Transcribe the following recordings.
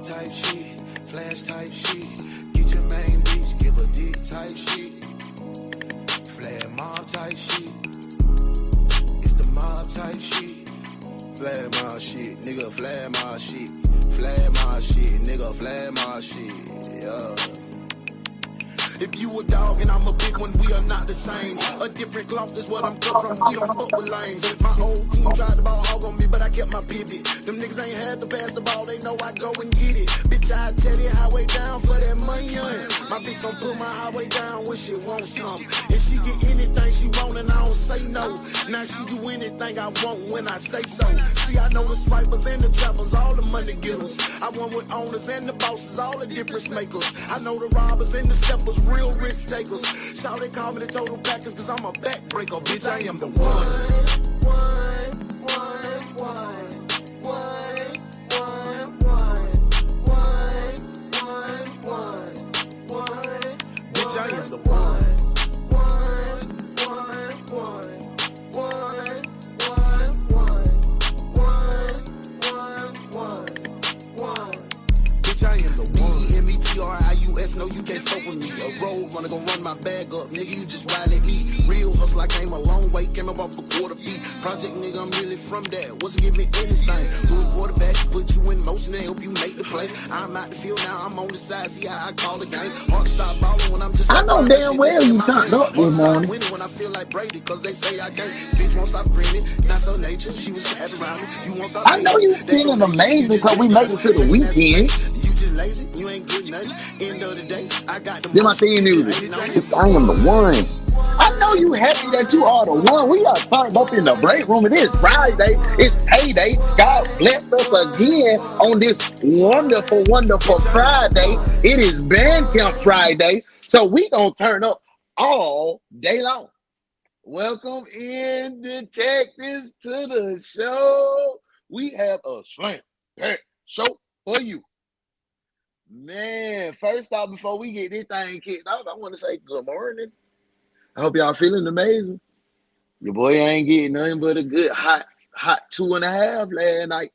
type shit, flash type shit. Get your main bitch, give a dick type shit. Flag mob type shit. It's the mob type shit. Flag my shit, nigga, flag my shit. Flag my shit, nigga, flag my shit, yeah. If you a dog and I'm a big one, we are not the same. A different cloth is what I'm cut from, we don't fuck with lanes. My old team tried to ball hog on me, but I kept my pivot. Them niggas ain't had to pass the ball, they know I go and get it. Bitch, I tell the highway down for that money. My bitch gon' put my highway down when she want some. And she get anything she want and I don't say no. Now she do anything I want when I say so. See, I know the swipers and the trappers, all the money getters. I want with owners and the bosses, all the difference makers. I know the robbers and the steppers, real risk takers. Shout and call me the total packers, cause I'm a backbreaker. Bitch, I am the one. Bitch, I am the one. Bitch, I am the one. METRIUS, no, you can't fuck with me. A road runner gon' run my bag up, nigga, you just ride at me. Real hustle, I came a long way, came up off a quarter beat. Project nigga, I'm really from that, wasn't giving anything. Good quarterback, put you in motion and help you make the play. I'm out the field now, I'm on the side, see how I call the game. Heart stop balling when I'm just I know damn well you turned up this morning. Winning when I feel like Brady, cause they say I can't. Bitch won't stop grinning, that's her nature, she was happy around me. You won't stop I know you feeling amazing because we made it to the weekend. You just lazy, you ain't getting nothing. End of the day, I got the Then my theme music. I am the one. I know you happy that you are the one. We are turned up in the break room. It is Friday. It's payday. God blessed us again on this wonderful, wonderful Friday. It is Band Camp Friday. So we gonna turn up all day long. Welcome in, detectives, to the show. We have a slam packed show for you. Man, first off, before we get this thing kicked off, I want to say good morning. I hope y'all feeling amazing. Your boy ain't getting nothing but a good hot 2.5 last night.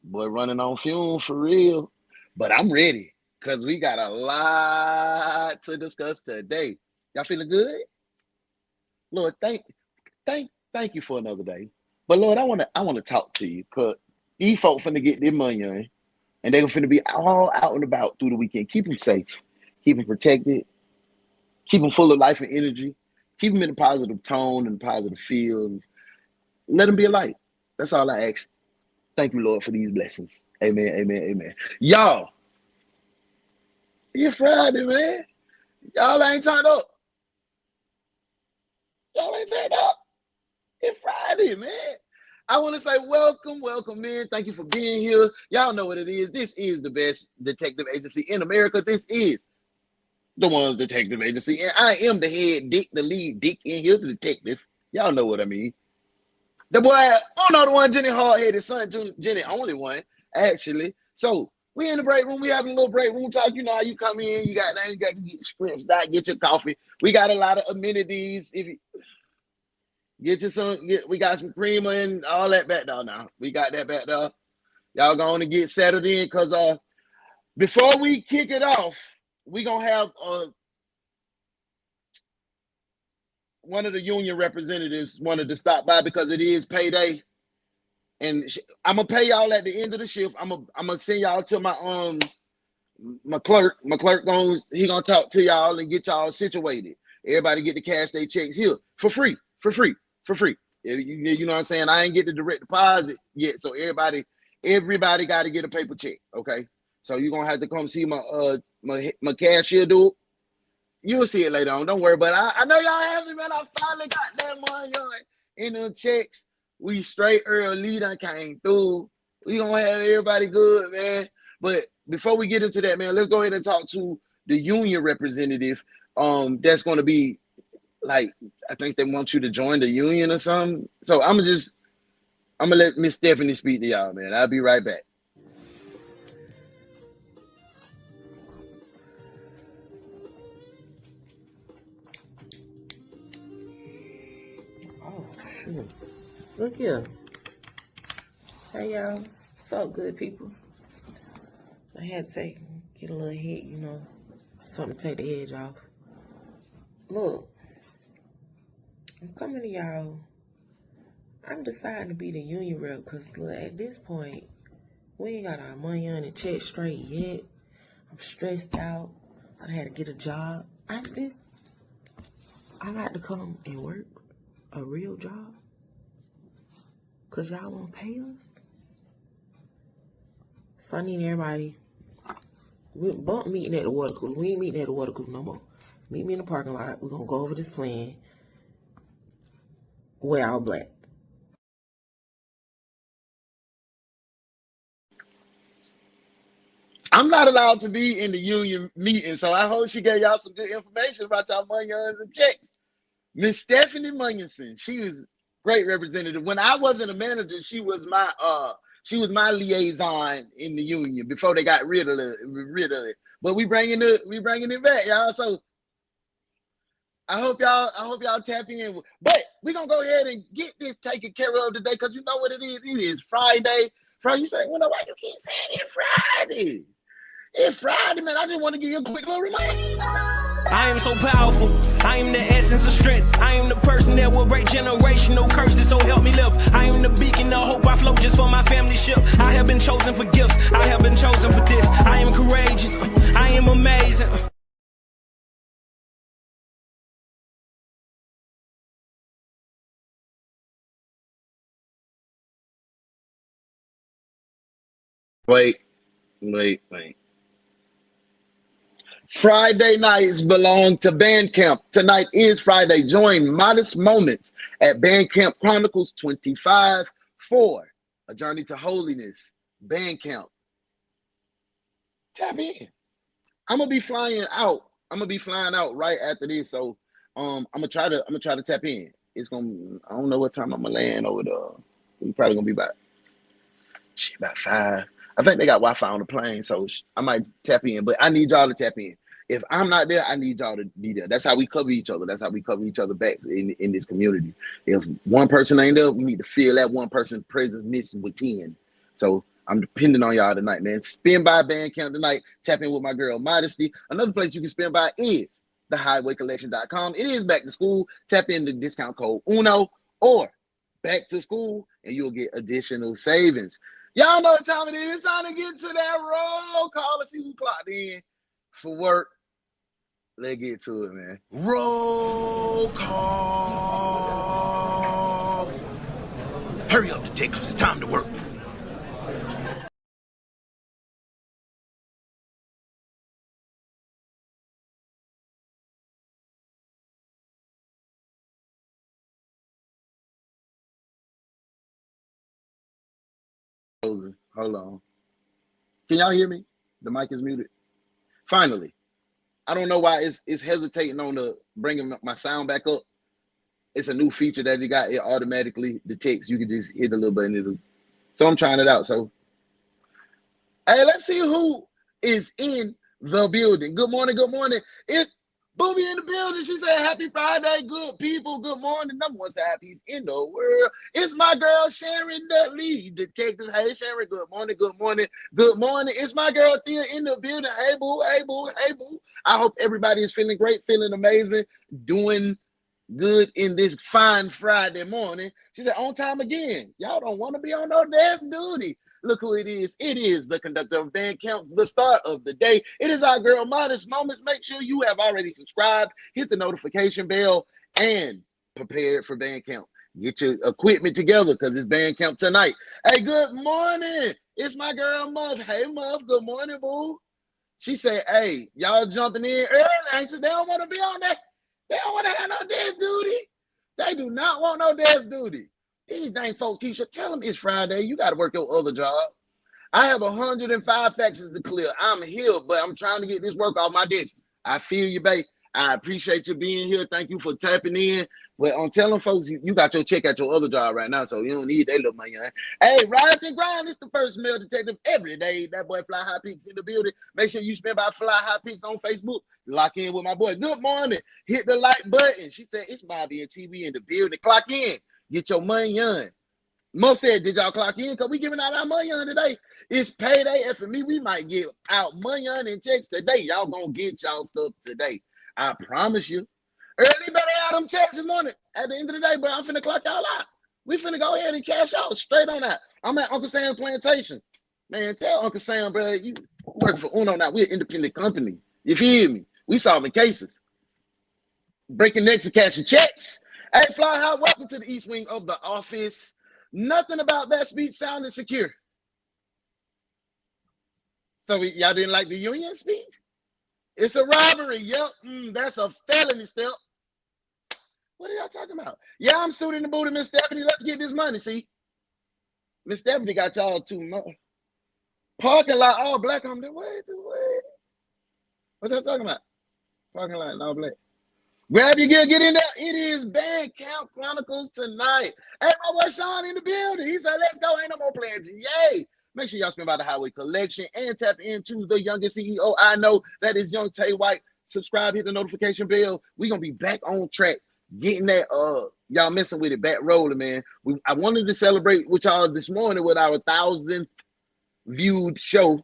Boy running on fumes for real. But I'm ready because we got a lot to discuss today. Y'all feeling good? Lord, thank you for another day. But Lord, I wanna talk to you because these folks finna get their money on. And they're finna be all out and about through the weekend. Keep them safe. Keep them protected. Keep them full of life and energy. Keep them in a positive tone and positive feel. Let them be a light. That's all I ask. Thank you, Lord, for these blessings. Amen, amen, amen. Y'all, it's Friday, man. Y'all ain't turned up. Y'all ain't turned up. It's Friday, man. I want to say welcome in. Thank you for being here. Y'all know what it is. This is the best detective agency in America. This is the Ones Detective Agency. And I am the head dick, the lead dick in here, the detective. Y'all know what I mean. The boy, oh no, the one, Jenny hard-headed son, Jenny, only one, actually. So we in the break room. We having a little break room talk. You know how you come in, you got to get your scripts, get your coffee. We got a lot of amenities. If you get you some, we got some creamer and all that back there now. We got that back there. Y'all going to get settled in because before we kick it off, we going to have one of the union representatives wanted to stop by because it is payday. And I'm going to pay y'all at the end of the shift. I'm going to send y'all to my clerk. My clerk he going to talk to y'all and get y'all situated. Everybody get the cash they checks here for free. You know what I'm saying? I ain't get the direct deposit yet, so everybody got to get a paper check, okay? So you're gonna have to come see my cashier do it. You'll see it later on. Don't worry. But I know y'all happy, man. I finally got that money in the checks. We straight early done came through. We gonna have everybody good, man. But before we get into that, man, let's go ahead and talk to the union representative. That's gonna be like, I think they want you to join the union or something. So I'm gonna let Miss Stephanie speak to y'all, man. I'll be right back. Oh, shoot. Look here. Hey, y'all. What's up, good people? I had to get a little hit, you know, something to take the edge off. Look, I'm coming to y'all. I'm deciding to be the union rep because, look, at this point, we ain't got our money on the check straight yet. I'm stressed out. I had to get a job. I got to come and work a real job because y'all won't pay us. So I need everybody. We bump meeting at the water cooler. We ain't meeting at the water cooler no more. Meet me in the parking lot. We're going to go over this plan. We're all black. I'm not allowed to be in the union meeting, so I hope she gave y'all some good information about y'all munions and checks. Miss Stephanie Munionson, she was great representative. When I wasn't a manager, she was my liaison in the union before they got rid of it. But we bringing it back, y'all. So I hope y'all tap in. But we're gonna go ahead and get this taken care of today, because you know what it is. It is Friday. Friday, you say, well, why you keep saying it's Friday? It's Friday, man. I just want to give you a quick little reminder. I am so powerful. I am the essence of strength. I am the person that will break generational curses, so help me live. I am the beacon of hope. I flow just for my family ship. I have been chosen for gifts. I have been chosen for this. I am courageous. I am amazing. Wait. Friday nights belong to Bandcamp. Tonight is Friday. Join Modest Moments at Bandcamp Chronicles 25 for A Journey to Holiness. Bandcamp. Tap in. I'm gonna be flying out. Right after this. So I'm gonna try to tap in. I don't know what time I'm gonna land over there. It's probably gonna be about 5. I think they got Wi-Fi on the plane, so I might tap in. But I need y'all to tap in. If I'm not there, I need y'all to be there. That's how we cover each other. That's how we cover each other back in this community. If one person ain't there, we need to feel that one person's presence missing within. So I'm depending on y'all tonight, man. Spin by Bandcamp tonight. Tap in with my girl Modesty. Another place you can spin by is thehighwaycollection.com. It is back to school. Tap in the discount code UNO or back to school, and you'll get additional savings. Y'all know what time it is. It's time to get to that roll call. Let's see who clocked in for work. Let's get to it, man. Roll call. Hurry up, detectives. It's time to work. Hold on. Can y'all hear me? The mic is muted. Finally. I don't know why it's hesitating on the bringing my sound back up. It's a new feature that you got. It automatically detects. You can just hit a little button. So I'm trying it out. So, hey, let's see who is in the building. Good morning. It's Booby in the building. She said, happy Friday, good people. Good morning. Number one side piece in the world. It's my girl, Sharon, the lead detective. Hey, Sharon, good morning. It's my girl, Thea, in the building. Hey, boo. I hope everybody is feeling great, feeling amazing, doing good in this fine Friday morning. She said, on time again. Y'all don't want to be on no desk duty. Look who it is. It is the conductor of Bandcamp, the start of the day. It is our girl, Modest Moments. Make sure you have already subscribed, hit the notification bell, and prepare for Bandcamp. Get your equipment together because it's Bandcamp tonight. Hey, good morning. It's my girl, Muff. Hey, Muff. Good morning, boo. She said, hey, y'all jumping in early. Ain't you? They don't want to be on that. They don't want to have no desk duty. They do not want no desk duty. These dang folks, Keisha, tell them it's Friday. You got to work your other job. I have 105 faxes to clear. I'm here, but I'm trying to get this work off my desk. I feel you, babe. I appreciate you being here. Thank you for tapping in. But I'm telling folks, you got your check at your other job right now, so you don't need that little money. Hey, rise and grind. It's the first male detective every day. That boy Fly High Peaks in the building. Make sure you spend by Fly High Peaks on Facebook. Lock in with my boy. Good morning. Hit the like button. She said, it's Bobby and TV in the building. Clock in. Get your money on. Mo said, did y'all clock in? Because we giving out our money on today. It's payday, and for me, we might give out money on and checks today. Y'all gonna get y'all stuff today. I promise you. Early better out them checks this morning. At the end of the day, but I'm finna clock y'all out. We finna go ahead and cash out straight on that. I'm at Uncle Sam's plantation. Man, tell Uncle Sam, bro, you working for Uno now. We're an independent company. You feel me? We solving cases. Breaking necks and cashing checks. Hey, Fly High, welcome to the East Wing of the office. Nothing about that speech sounded secure. So y'all didn't like the union speech? It's a robbery. Yep, that's a felony step. What are y'all talking about? Yeah, I'm suiting the booty, Miss Stephanie. Let's get this money, see? Miss Stephanie got y'all too much. Parking lot all black. I'm the way. What y'all talking about? Parking lot all black. Grab your gear, get in there. It is Band Camp Chronicles tonight. Hey, my boy Sean in the building. He said, let's go. Ain't no more plans. Yay. Make sure y'all spend by the Highway Collection and tap into the youngest CEO I know. That is Young Tay White. Subscribe, hit the notification bell. We're going to be back on track. Getting that, y'all messing with it, back rolling, man. I wanted to celebrate with y'all this morning with our 1,000th viewed show.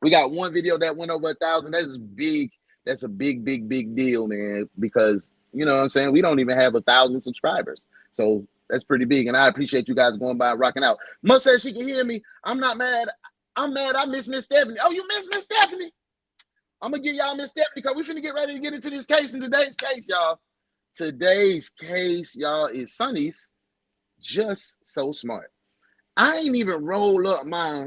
We got one video that went over 1,000. That is big. That's a big deal, man, because, you know what I'm saying, we don't even have 1,000 subscribers. So that's pretty big, and I appreciate you guys going by and rocking out. Must says she can hear me. I'm not mad. I'm mad I miss Miss Stephanie. Oh, you miss Miss Stephanie? I'm going to give y'all Miss Stephanie because we finna get ready to get into this case. In today's case, y'all. Today's case, y'all, is Sonny's Just So Smart. I ain't even roll up my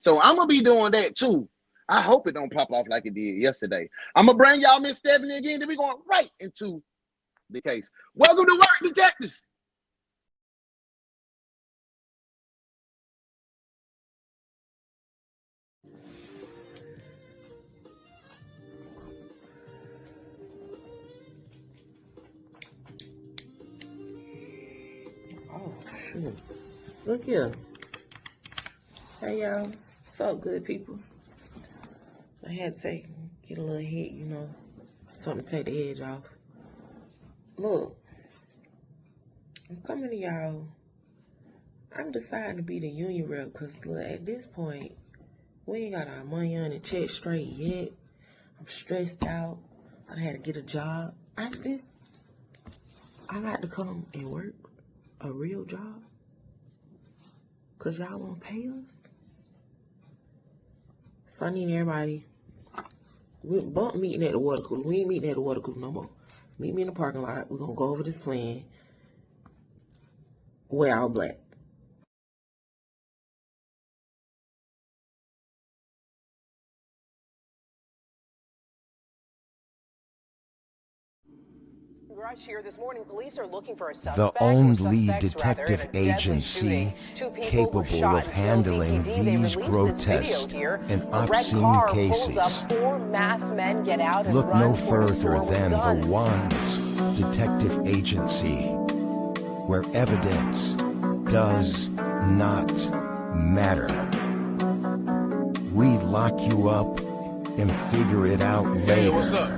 so I'm going to be doing that, too. I hope it don't pop off like it did yesterday. I'm going to bring y'all Miss Stephanie again. Then we're going right into the case. Welcome to work, detectives. Oh, shoot. Look here. Hey, y'all. What's up, good people? I had to get a little hit, you know, something to take the edge off. Look, I'm coming to y'all. I'm deciding to be the union rep because at this point, we ain't got our money on and check straight yet. I'm stressed out. I had to get a job. I got to come and work a real job because y'all won't pay us. Sonny and everybody, we bump meeting at the water cooler. We ain't meeting at the water cooler no more. Meet me in the parking lot. We're going to go over this plan. We're all black. Here this morning, police are looking for a suspect. The only detective agency capable of handling these grotesque and obscene cases. Look no further than the Ones Detective Agency, where evidence does not matter. We lock you up and figure it out later. Hey, what's up?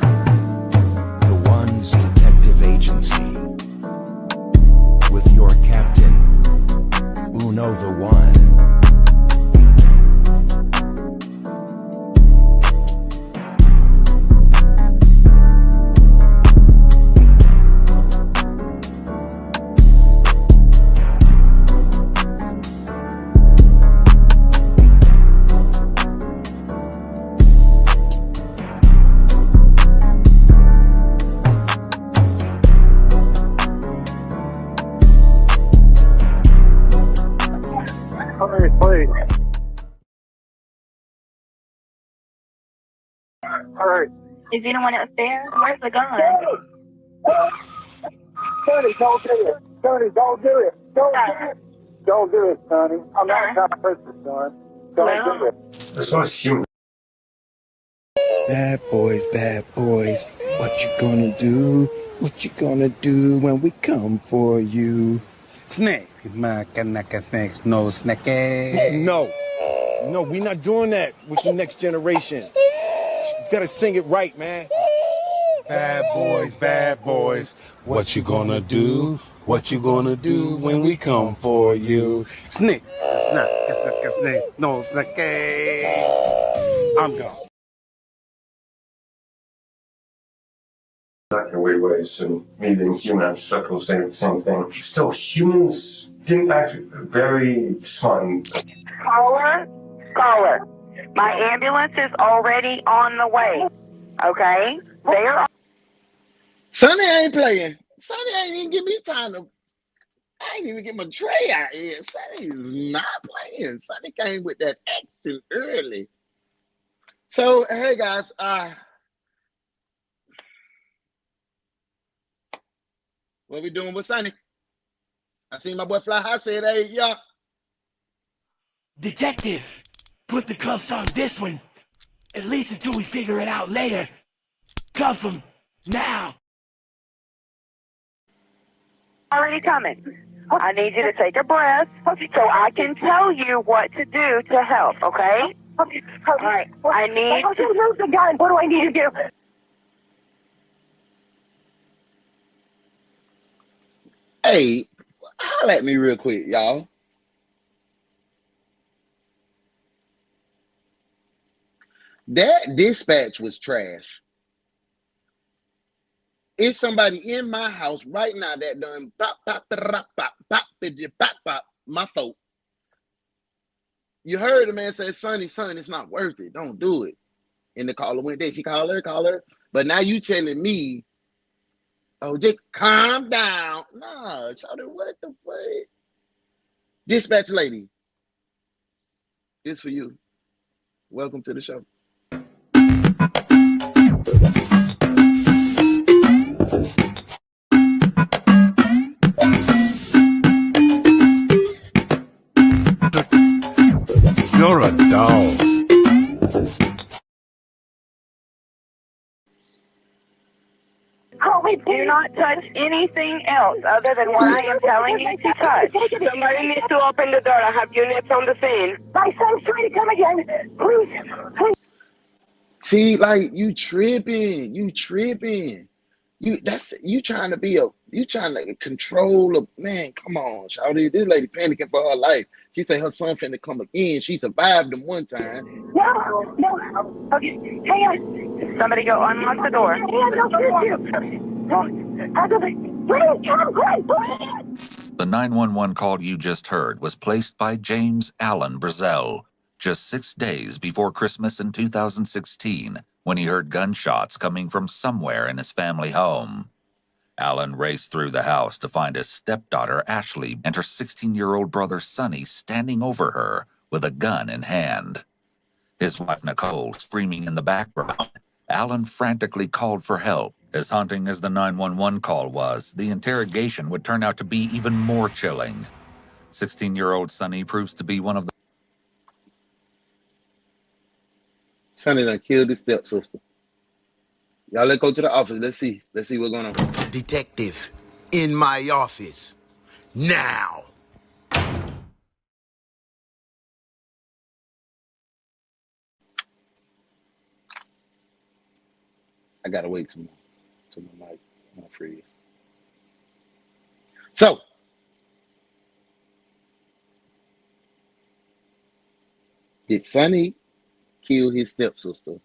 The Ones Detective Agency, with your captain, Uno the One. Is anyone upstairs? Where's the gun? Sonny, don't do it. Sonny, don't do it. Don't do it. Don't do it, Sonny. I'm not trying to hurt you, son. Don't do it. That's not human. Bad boys, what you gonna do? What you gonna do when we come for you? Snake. Snakes. No snake. No, we not doing that with the next generation. You gotta sing it right, man. Bad boys, what you gonna do? What you gonna do when we come for you? Snake, snake, no snake. I'm gone. Black and white ways and me being human, I'm stuck with the same thing. Still, humans didn't act very smart. Caller, my ambulance is already on the way. Okay? They're Sonny ain't playing. Sonny ain't even give me time to. I ain't even get my tray out here. Sonny is not playing. Sonny came with that action early. So hey guys, what we doing with Sonny? I seen my boy Fly High said, hey, y'all. Detective, put the cuffs on this one. At least until we figure it out later. Cuff him, now. already coming. I need you to take a breath so I can tell you what to do to help, okay? All right. I need to move the gun. What do I need to do? Hey, holla at me real quick, y'all. That dispatch was trash. It's somebody in my house right now that done pop, pop, pop, pop, pop, pop, pop, my fault. You heard the man say, Sonny, son, it's not worth it. Don't do it. And the caller went there. She call her. But now you telling me, oh, just calm down. Nah, shawty, what the fuck? Dispatch lady, this for you. Welcome to the show. You're a dog. Do not touch anything else other than what I am telling you to touch. Somebody needs to open the door. I have units on the scene. My son's trying to come again. Please. See, like you tripping. You trying to control a man. Come on, shawty. This lady panicking for her life. She say her son finna come again. She survived him one time. No. Okay, hang on. Somebody go unlock the door. The 911 call you just heard was placed by James Allen Brazel just 6 days before Christmas in 2016 when he heard gunshots coming from somewhere in his family home. Allen raced through the house to find his stepdaughter Ashley and her 16-year-old brother Sonny standing over her with a gun in hand. His wife Nicole screaming in the background. Allen frantically called for help. As haunting as the 911 call was, the interrogation would turn out to be even more chilling. 16-year-old Sonny proves to be one of the... Sonny done killed his stepsister. Y'all let's go to the office. Let's see what's going on. Detective, in my office. Now. I gotta wait till my mic freeze. So, did Sonny kill his stepsister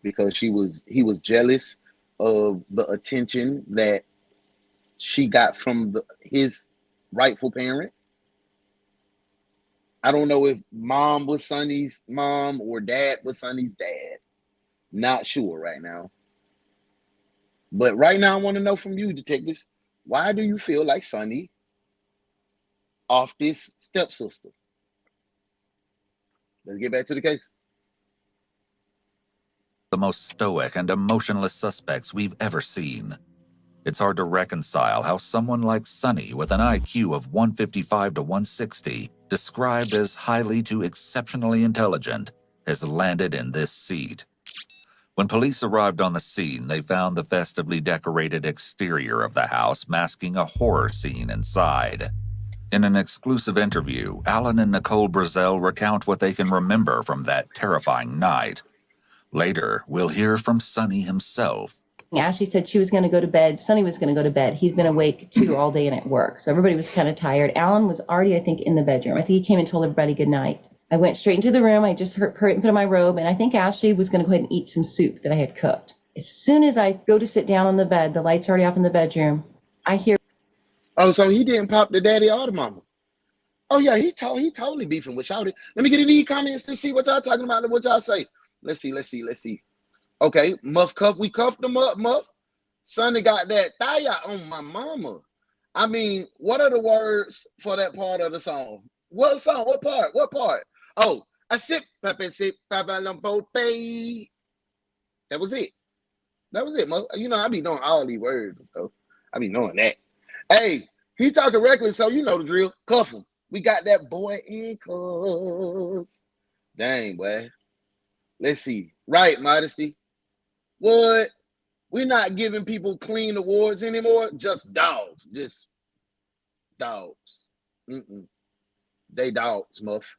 because he was jealous of the attention that she got from his rightful parent? I don't know if mom was Sonny's mom or dad was Sonny's dad. Not sure right now. But right now, I want to know from you, detectives, why do you feel like Sonny off this stepsister? Let's get back to the case. The most stoic and emotionless suspects we've ever seen. It's hard to reconcile how someone like Sonny, with an IQ of 155 to 160, described as highly to exceptionally intelligent, has landed in this seat. When police arrived on the scene, they found the festively decorated exterior of the house masking a horror scene inside. In an exclusive interview, Allen and Nicole Brazel recount what they can remember from that terrifying night. Later, we'll hear from Sonny himself. Ashley said she was going to go to bed. Sonny was going to go to bed. He's been awake too all day and at work. So everybody was kind of tired. Alan was already, I think, in the bedroom. I think he came and told everybody good night. I went straight into the room. I just put on my robe, and I think Ashley was going to go ahead and eat some soup that I had cooked. As soon as I go to sit down on the bed, the light's already off in the bedroom, I hear. Oh, so he didn't pop the daddy or the mama. Oh yeah, he totally beefing with Shouty. Let me get in these comments to see what y'all talking about. What y'all say? Let's see. Okay, Muff cuff. We cuffed them up, Muff. Sonny got that thigh on my mama. I mean, what are the words for that part of the song? What song? What part? What part? Oh, I sip, Papa Lumpo. That was it. That was it, Muff. You know, I be knowing all these words and stuff. I be knowing that. Hey, he talking reckless, so you know the drill. Cuff him. We got that boy in cuffs. Dang, boy. Let's see. Right, Modesty. What? We're not giving people clean awards anymore. Just dogs. Just dogs. They dogs, Muff.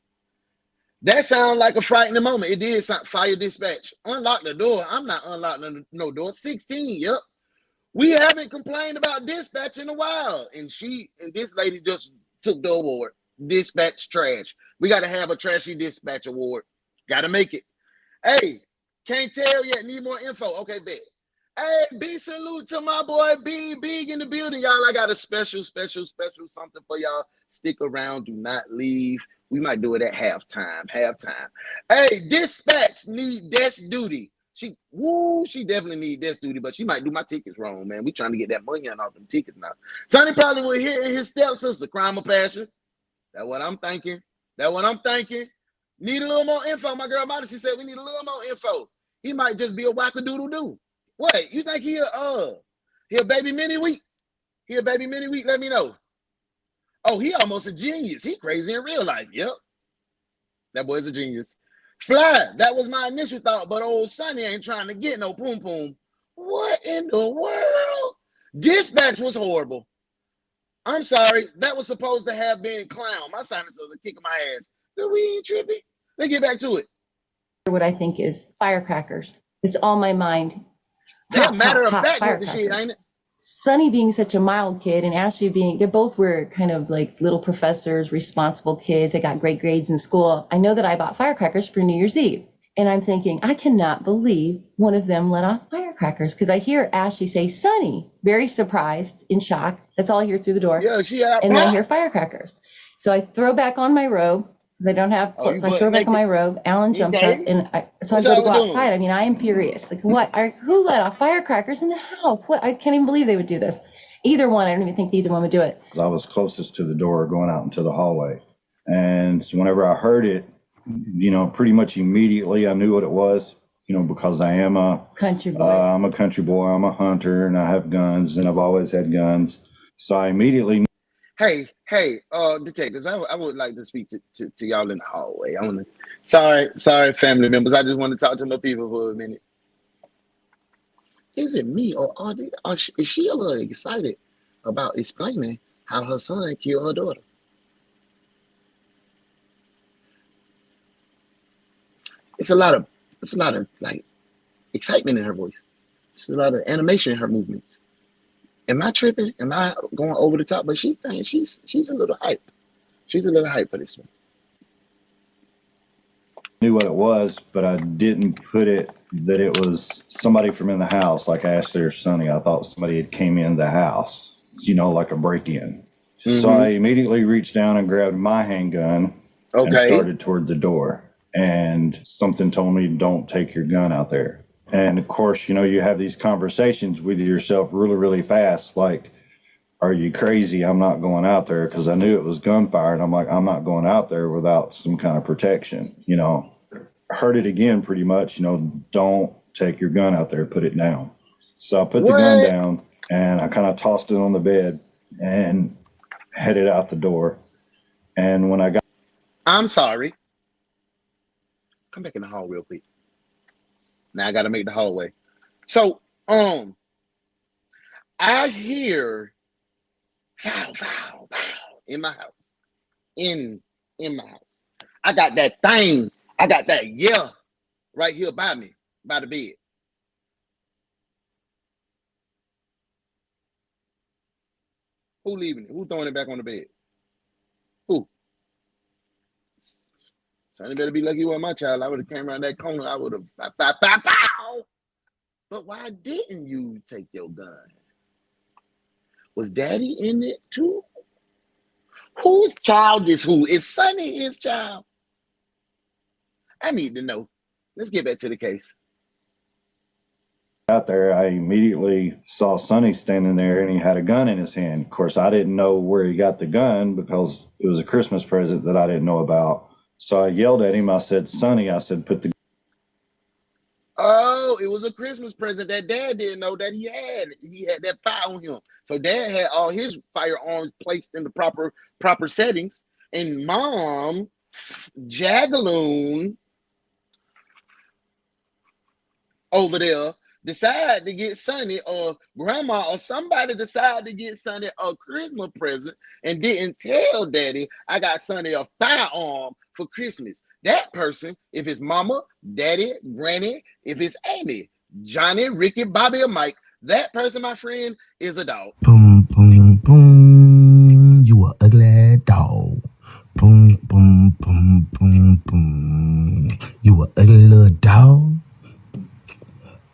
That sounds like a frightening moment. It did sound fire dispatch. Unlock the door. I'm not unlocking no door. 16, yep. We haven't complained about dispatch in a while. And this lady just took the award. Dispatch trash. We got to have a trashy dispatch award. Got to make it. Hey, can't tell yet. Need more info. Okay, bet. Hey, big salute to my boy Big in the building, y'all. I got a special something for y'all. Stick around. Do not leave. We might do it at halftime. Hey, dispatch need desk duty. She definitely need desk duty, but she might do my tickets wrong, man. We trying to get that money on off them tickets now. Sonny probably will hit his stepsister, crime of passion. That's what I'm thinking. Need a little more info. My girl Modesty said we need a little more info. He might just be a wackadoodle-doo. What? You think he a baby mini week? Let me know. Oh, he almost a genius. He crazy in real life. Yep. That boy's a genius. Fly, that was my initial thought, but old Sonny ain't trying to get no poom poom. What in the world? Dispatch was horrible. I'm sorry. That was supposed to have been clown. My sinuses are kicking my ass. We ain't tripping. Let's get back to it. What I think is firecrackers. It's on my mind. That matter of fact with the shit, ain't it? Sonny being such a mild kid and Ashley they both were kind of like little professors, responsible kids. They got great grades in school. I know that I bought firecrackers for New Year's Eve. And I'm thinking, I cannot believe one of them let off firecrackers. Because I hear Ashley say, Sonny, very surprised, in shock. That's all I hear through the door. Yeah, and then I hear firecrackers. So I throw back on my robe. Because I don't have clothes. So I throw back on my robe. Alan jumps up. And so I go to go outside. I mean, I am furious. Like, what? Who let off firecrackers in the house? What? I can't even believe they would do this. Either one. I don't even think either one would do it. I was closest to the door going out into the hallway. And whenever I heard it, pretty much immediately I knew what it was, because I am a country boy. I'm a country boy. I'm a hunter and I have guns and I've always had guns. So I immediately. Hey, detectives, I would like to speak to y'all in the hallway. Sorry, family members. I just want to talk to my people for a minute. Is it me or is she a little excited about explaining how her son killed her daughter? It's a lot of like excitement in her voice. It's a lot of animation in her movements. Am I tripping? Am I going over the top? But she's a little hype. She's a little hype for this one. Knew what it was, but I didn't put it that it was somebody from in the house, like Ashley or Sonny. I thought somebody had came in the house, like a break-in. Mm-hmm. So I immediately reached down and grabbed my handgun and started toward the door. And something told me, don't take your gun out there. And of course, you have these conversations with yourself really, really fast. Like, are you crazy? I'm not going out there, because I knew it was gunfire. And I'm like, I'm not going out there without some kind of protection. Heard it again pretty much, don't take your gun out there, put it down. So I put the gun down and I kind of tossed it on the bed and headed out the door. And when I got. I'm sorry. Come back in the hall real quick. Now I got to make the hallway. So, I hear foul in my house. In my house. I got that thing. I got that right here by me, by the bed. Who leaving it? Who throwing it back on the bed? Who? Sonny better be lucky you weren't my child. I would have came around that corner. I would have pow. But why didn't you take your gun? Was Daddy in it too? Whose child is who? Is Sonny his child? I need to know. Let's get back to the case. Out there, I immediately saw Sonny standing there and he had a gun in his hand. Of course, I didn't know where he got the gun because it was a Christmas present that I didn't know about. So I yelled at him. I said, Sonny, I said, put the... Oh, it was a Christmas present that Dad didn't know that he had. He had that fire on him. So Dad had all his firearms placed in the proper settings. And Mom, Jagaloon, over there, decide to get Sonny, or Grandma or somebody decided to get Sonny a Christmas present and didn't tell Daddy, I got Sonny a firearm for Christmas. That person, if it's Mama, Daddy, Granny, if it's Amy, Johnny, Ricky, Bobby, or Mike, that person, my friend, is a dog. Boom, boom, boom. You a ugly dog. Boom, boom, boom, boom, boom. You a ugly little dog.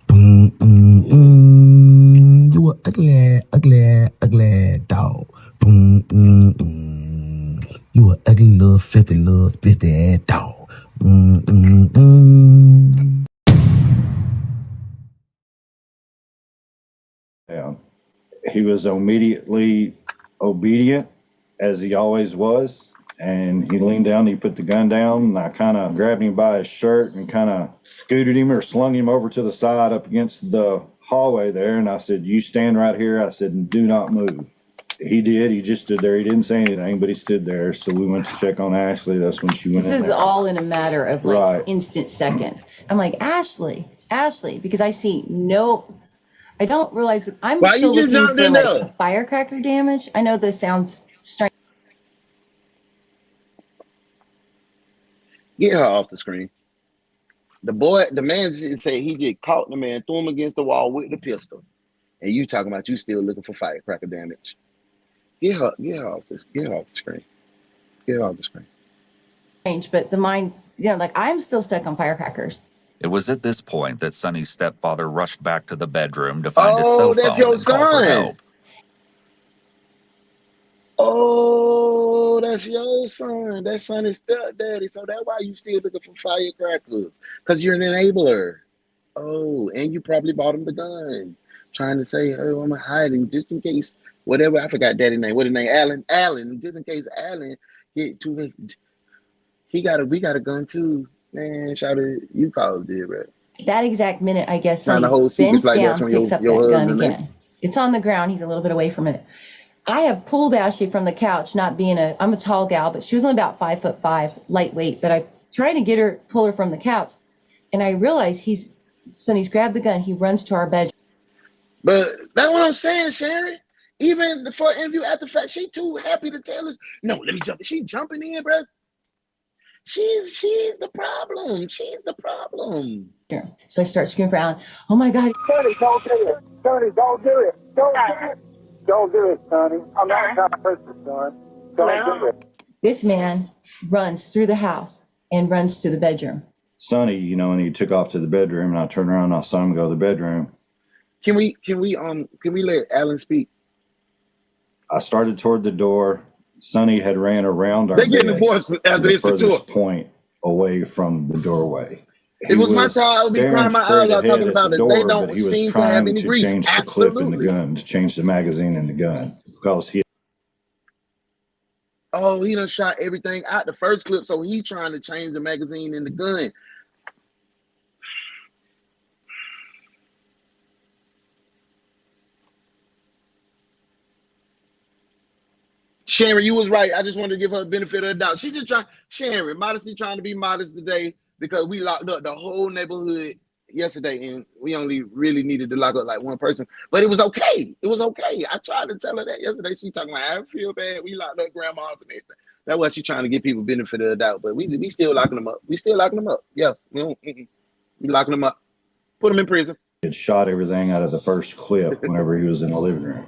Boom, boom, boom. You a ugly, ugly, ugly dog. Boom, boom, boom. You a ugly little filthy ass dog. Boom, boom, boom. Yeah. He was immediately obedient, as he always was. And he leaned down, he put the gun down, and I kind of grabbed him by his shirt and kind of scooted him or slung him over to the side up against the hallway there. And I said, you stand right here. I said, and do not move. He did. He just stood there. He didn't say anything, but he stood there. So we went to check on Ashley. That's when she went in. This is there. all in a matter of like Right. instant seconds. I'm like, Ashley, because I see I don't realize that I'm Why still you just looking jumped for in like there? firecracker damage. I know this sounds strange. Get her off the screen. The man said he just caught the man, threw him against the wall with the pistol. And you talking about you still looking for firecracker damage. Get her off the screen. Get her off the screen. But the mind, like I'm still stuck on firecrackers. It was at this point that Sonny's stepfather rushed back to the bedroom to find his Oh, cell that's phone your and call for son. help. Oh, that's your son. That son is stepdaddy. So that's why you still looking for firecrackers. Because you're an enabler. Oh, and you probably bought him the gun. Trying to say, oh, I'm hiding just in case whatever. I forgot daddy's name. What his name? Alan. Just in case Alan get too. We got a gun too. Man, shout out, you called it, bro. That exact minute, I guess, Trying to Sonny hold secrets bends like that down, from picks up your that gun husband, again. It's on the ground. He's a little bit away from it. I have pulled Ashley from the couch, I'm a tall gal, but she was only about 5'5", lightweight. But I tried to pull her from the couch, and I realized Sonny's grabbed the gun. He runs to our bedroom. But that's what I'm saying, Sharon. Even for an interview after the fact, she too happy to tell us. No, let me jump. She jumping in, bro. She's the problem. She's the problem. So I start screaming for Alan. Oh my God! Sonny, don't do it. Sonny, don't do it. Don't do it. Don't do it, Sonny. I'm not trying to hurt you, son. Don't do it. This man runs through the house and runs to the bedroom. Sonny, and he took off to the bedroom, and I turned around and I saw him go to the bedroom. Can we let Alan speak? I started toward the door. Sonny had ran around our They getting bed divorced after to this the for sure. furthest point away from the doorway. It was my child. I would be crying my eyes out talking about it. They don't seem to have any grief. Change the clip in the gun, to change the magazine in the gun, because he. Oh, he done shot everything out the first clip, so he trying to change the magazine in the gun. Sharon, you was right. I just wanted to give her a benefit of the doubt. She just Sharon, modesty trying to be modest today because we locked up the whole neighborhood yesterday and we only really needed to lock up like one person. But it was okay. It was okay. I tried to tell her that yesterday. She talking like, I feel bad. We locked up grandmas and everything. That's why she trying to give people benefit of the doubt. But we still locking them up. We still locking them up. Yeah. We locking them up. Put them in prison. Had shot everything out of the first clip whenever he was in the living room.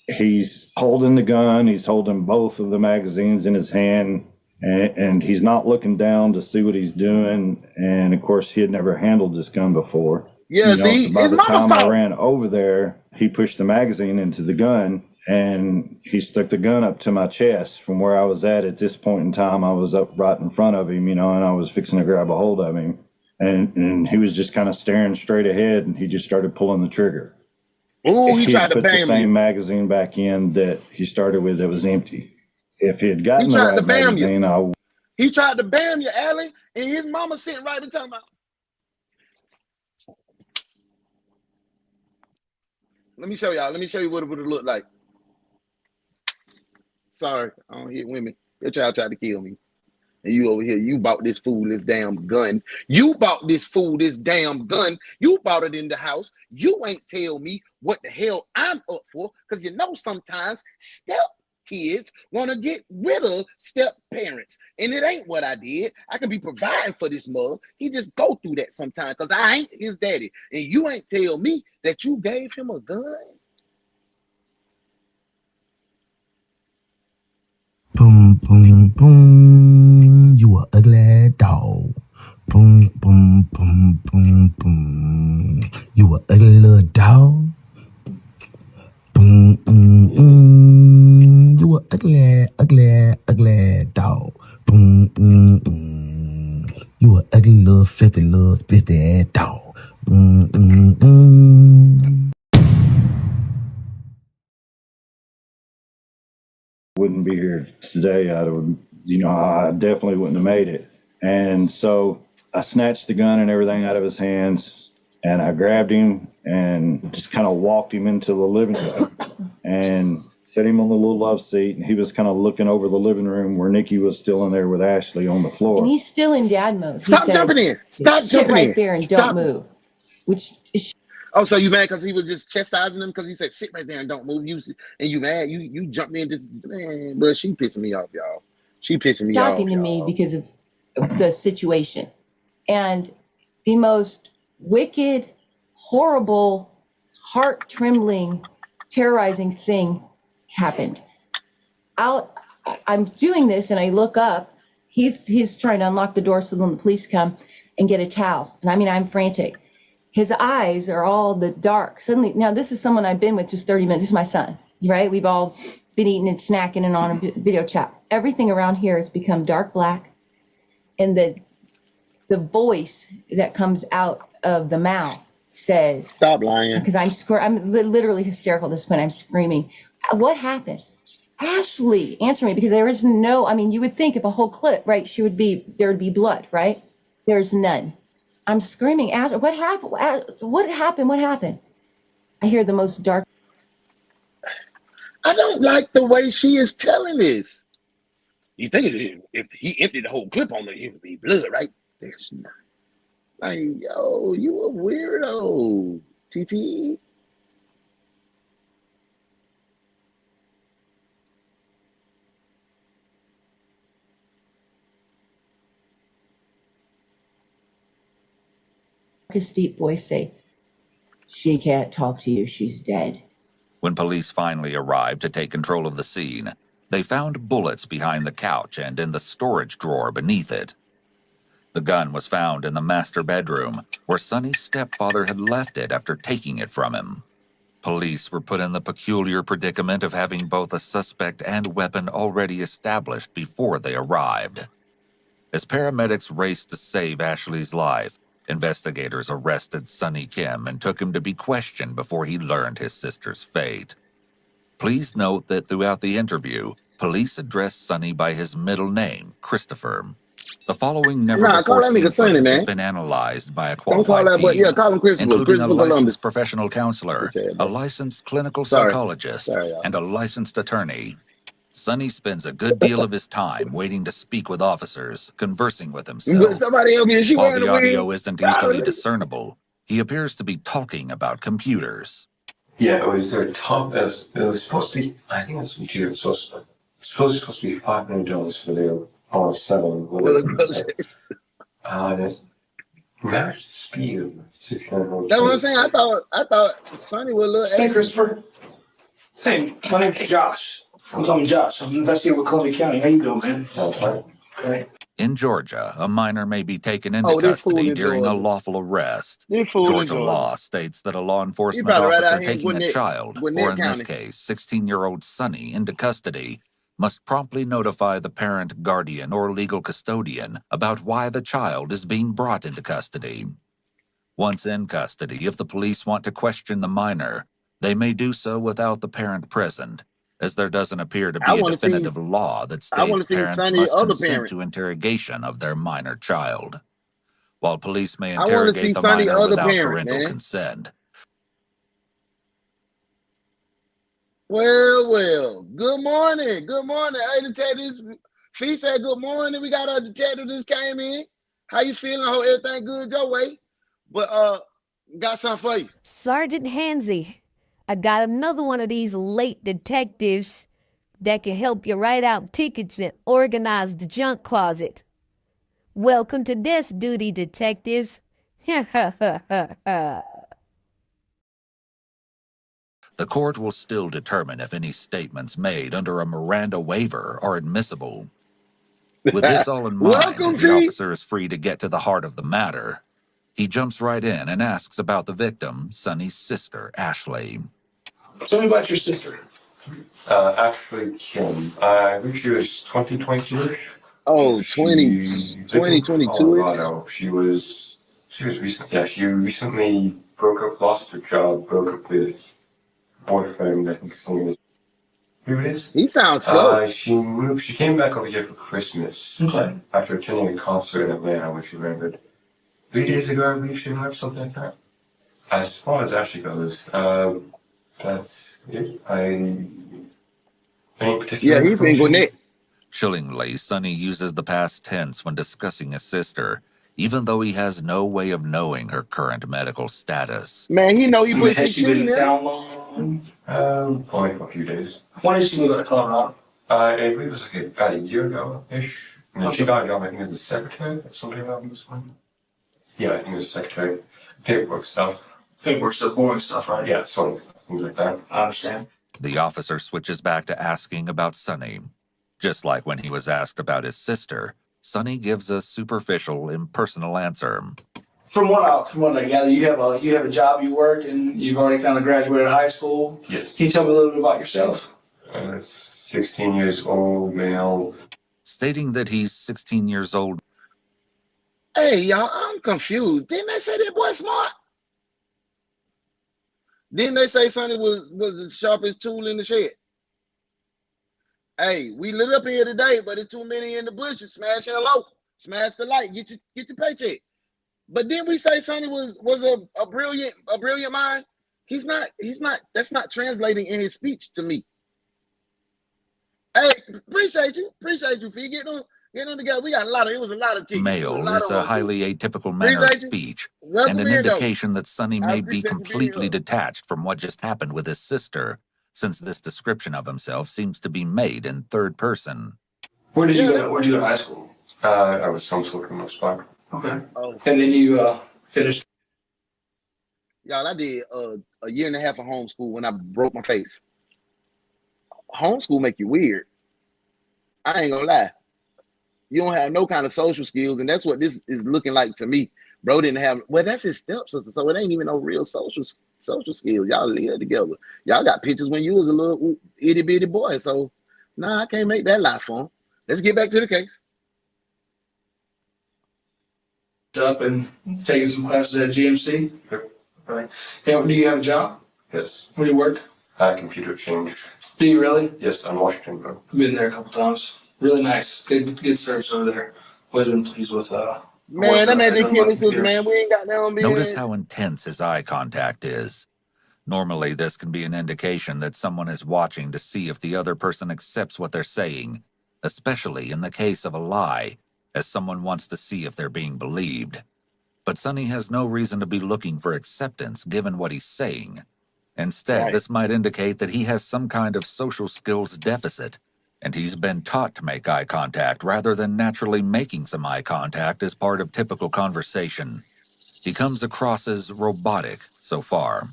he's holding the gun. He's holding both of the magazines in his hand, and he's not looking down to see what he's doing. And of course, he had never handled this gun before. Yeah, see, so by it's the mama time I fault. ran over there, he pushed the magazine into the gun, and he stuck the gun up to my chest from where I was at this point in time. I was up right in front of him, and I was fixing to grab a hold of him. And he was just kind of staring straight ahead, and he just started pulling the trigger. Ooh, he tried to put the bam same you. magazine back in that he started with that was empty. If he had gotten He the tried right to bam you. magazine, He tried to bam you, Allie, and his mama sitting right in talking about. Let me show y'all. Let me show you what it would have looked like. Sorry, I don't hit women. Your child tried to kill me. And you over here, you bought this fool this damn gun. You bought this fool this damn gun. You bought it in the house. You ain't tell me what the hell I'm up for, because sometimes step kids want to get rid of step parents. And it ain't what I did. I can be providing for this mother. He just go through that sometimes because I ain't his daddy. And you ain't tell me that you gave him a gun. Boom, boom, boom. You a ugly dog. Boom, boom, boom, boom, boom. You a ugly little dog. Boom, boom, boom. You a ugly, ugly, ugly dog. Boom, boom, boom. You a ugly little filthy dog. Boom, boom, boom. wouldn't be here today. I definitely wouldn't have made it. And so I snatched the gun and everything out of his hands, and I grabbed him and just kind of walked him into the living room and set him on the little love seat. And he was kind of looking over the living room where Nikki was still in there with Ashley on the floor. And he's still in dad mode. Stop jumping in. Stop jumping right in. there and Stop. don't move. Which is Oh, so you mad because he was just chastising him because he said sit right there and don't move. You mad? You jumped in just man, bro. She pissing me off, y'all. She pissing me off. shocking to me because of the situation. And the most wicked, horrible, heart-trembling, terrorizing thing happened. I'm doing this and I look up. He's trying to unlock the door so then the police come and get a towel. And I mean, I'm frantic. His eyes are all the dark. Suddenly, now this is someone I've been with just 30 minutes. This is my son, right? We've all been eating and snacking and on a video chat. Everything around here has become dark black. And the voice that comes out of the mouth says, stop lying. Because I'm literally hysterical at this point. I'm screaming. What happened? Ashley, answer me, because there is no, I mean, you would think if a whole clip, right, there would be blood, right? There's none. I'm screaming, Ashley, what happened? What happened? What happened? I hear the most dark. I don't like the way she is telling this. You think if he emptied the whole clip on it, it would be blood, right? There's not. Like, yo, you a weirdo, TT. Deep voice say, she can't talk to you, she's dead. When police finally arrived to take control of the scene, they found bullets behind the couch and in the storage drawer beneath it. The gun was found in the master bedroom, where Sonny's stepfather had left it after taking it from him. Police were put in the peculiar predicament of having both a suspect and weapon already established before they arrived. As paramedics raced to save Ashley's life, investigators arrested Sonny Kim and took him to be questioned before he learned his sister's fate. Please note that throughout the interview, police addressed Sonny by his middle name, Christopher. The following never-before-seen footage has been analyzed by a qualified team, call him Christopher. including a Christopher licensed Columbus. professional counselor, a licensed clinical Sorry. psychologist, Sorry, and a licensed attorney. Sonny spends a good deal of his time waiting to speak with officers, conversing with himself. Somebody help me. Is she While wearing the a wig? audio isn't easily discernible, he appears to be talking about computers. Yeah, it was their top. It was supposed to be. I think it was computer. It's supposed to be $500 for their selling. Match speed of 600. That's what I'm saying. I thought Sonny was a little. Hey, Christopher. Hey, my name's Josh. I'm calling Josh. I'm an investigator with Columbia County. How you doing, man? Okay. In Georgia, a minor may be taken into this fool custody in during a Georgia. lawful arrest. This fool in Georgia Georgia. law states that a law He enforcement probably right officer out here in taking a Gwinnett, child, Gwinnett or in this County. case, 16-year-old Sonny, into custody, must promptly notify the parent, guardian, or legal custodian about why the child is being brought into custody. Once in custody, if the police want to question the minor, they may do so without the parent present, as there doesn't appear to be a definitive law that states parents Sonny must other consent parent. to interrogation of their minor child. While police may I want to see interrogate the Sonny minor other without parent, parental man. consent. Well. Good morning. Hey, detectives. Fee said good morning. We got a detective that came in. How you feeling? Hope everything good your way. But got something for you. Sergeant Hansy, I got another one of these late detectives that can help you write out tickets and organize the junk closet. Welcome to desk duty, detectives. The court will still determine if any statements made under a Miranda waiver are admissible. With this all in mind, the officer is free to get to the heart of the matter. He jumps right in and asks about the victim, Sonny's sister, Ashley. Tell me about your sister. Actually, Kim. I believe she was 22. Oh, 2022. Colorado. She was recent. Yeah, she recently lost her job, broke up with boyfriend. I think his name is. Who it is? He sounds so. She came back over here for Christmas. Okay. After attending a concert in Atlanta, where she rented 3 days ago, I believe she left, something like that. As far as Ashley goes, that's it. Any particular Yeah, he's been Gwinnett. Chillingly, Sonny uses the past tense when discussing his sister, even though he has no way of knowing her current medical status. Man, he know he put Has some she shit been in in there. town long? Only for a few days. When did she move out of Colorado? I believe it was like about a year ago-ish. And then she got a job, I think, as a secretary or something around this time. Yeah, I think as a secretary. Paperwork stuff. Boring stuff, right? Yeah, sort of stuff, things like that. I understand. The officer switches back to asking about Sonny. Just like when he was asked about his sister, Sonny gives a superficial, impersonal answer. From what I gather, you have a job, you work, and you've already kind of graduated high school. Yes. Can you tell me a little bit about yourself? 16 years old, male. Stating that he's 16 years old. Hey, y'all, I'm confused. Didn't they say that boy smart? Didn't they say Sonny was the sharpest tool in the shed? Hey, we lit up here today, but it's too many in the bushes. Smash hello, smash the light, get your paycheck. But didn't we say Sonny was a brilliant mind? He's not. That's not translating in his speech to me. Hey, appreciate you, Fee. Get them together. We got it was a lot of tickets. Male is a highly atypical manner of speech, and an indication that Sonny may be completely detached from what just happened with his sister, since this description of himself seems to be made in third person. Where did you go to high school? I was homeschooled from North Park. Okay. Oh. And then you finished? Y'all, I did a year and a half of homeschool when I broke my face. Homeschool make you weird. I ain't gonna lie. You don't have no kind of social skills, and that's what this is looking like to me. Bro didn't have, well, that's his stepsister, so it ain't even no real social skills. Y'all live together. Y'all got pictures when you was a little itty bitty boy, so nah, I can't make that lie for him. Let's get back to the case. Up and taking some classes at GMC. Yep. Right. And do you have a job? Yes. Where do you work? Computer exchange. Do you really? Yes, on Washington Road. I've been there a couple times. Really nice. Good service over there. Always been pleased with man, that man did kill us, man. We ain't got that on. Notice how intense his eye contact is. Normally, this can be an indication that someone is watching to see if the other person accepts what they're saying, especially in the case of a lie, as someone wants to see if they're being believed. But Sonny has no reason to be looking for acceptance given what he's saying. Instead, this might indicate that he has some kind of social skills deficit, and he's been taught to make eye contact rather than naturally making some eye contact as part of typical conversation. He comes across as robotic so far.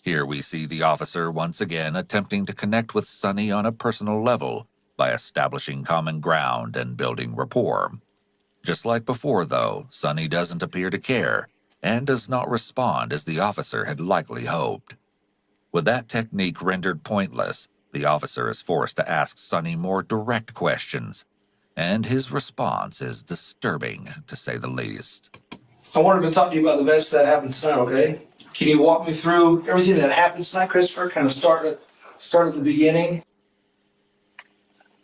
Here we see the officer once again attempting to connect with Sonny on a personal level by establishing common ground and building rapport. Just like before, though, Sonny doesn't appear to care and does not respond as the officer had likely hoped. With that technique rendered pointless, the officer is forced to ask Sonny more direct questions, and his response is disturbing, to say the least. I wanted to talk to you about the events that happened tonight, okay? Can you walk me through everything that happened tonight, Christopher? Kind of start at the beginning.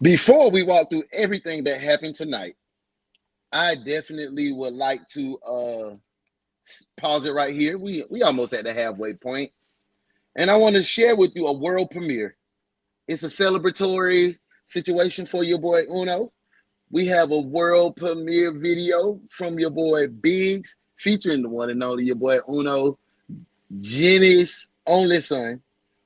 Before we walk through everything that happened tonight, I definitely would like to pause it right here. We almost at the halfway point. And I want to share with you a world premiere. It's a celebratory situation for your boy Uno. We have a world premiere video from your boy Biggs, featuring the one and only your boy Uno, Jenny's only son.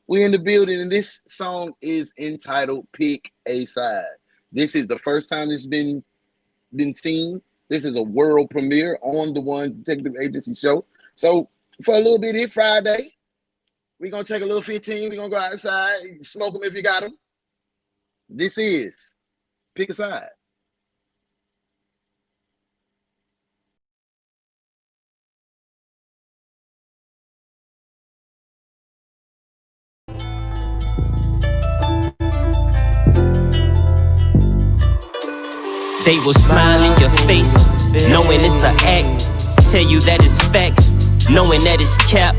We're in the building, and this song is entitled Pick a Side. This is the first time it's been seen. This is a world premiere on the One's Detective Agency show. So for a little bit here Friday, we're going to take a little 15. We're going to go outside, smoke them if you got them. This is Pick a Side. They will smile in your face, knowing it's an act. Tell you that it's facts, knowing that it's cap.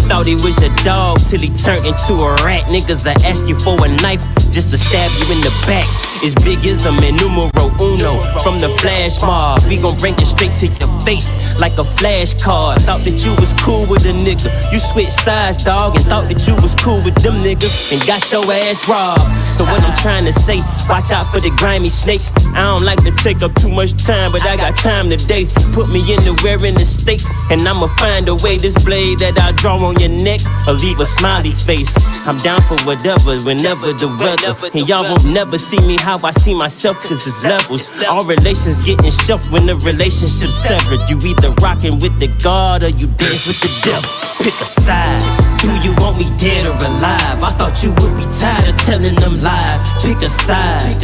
Thought he was a dog till he turned into a rat. Niggas will ask you for a knife just to stab you in the back. It's bigism and numero uno. From the flash mob, we gon' bring it straight to your face like a flashcard. Thought that you was cool with a nigga, you switched sides, dog, and thought that you was cool with them niggas and got your ass robbed. So what I'm trying to say, watch out for the grimy snakes. I don't like to take up too much time, but I got time today. Put me in the wearing the stakes, and I'ma find a way. This blade that I draw on your neck or leave a smiley face. I'm down for whatever, whenever the weather. And y'all won't never see me how I see myself, cause it's levels. All relations getting shelved when the relationship's severed. You either rockin' with the God or you dance with the devil. Pick a side. Do you want me dead or alive? I thought you would be tired of telling them lies. Pick a side.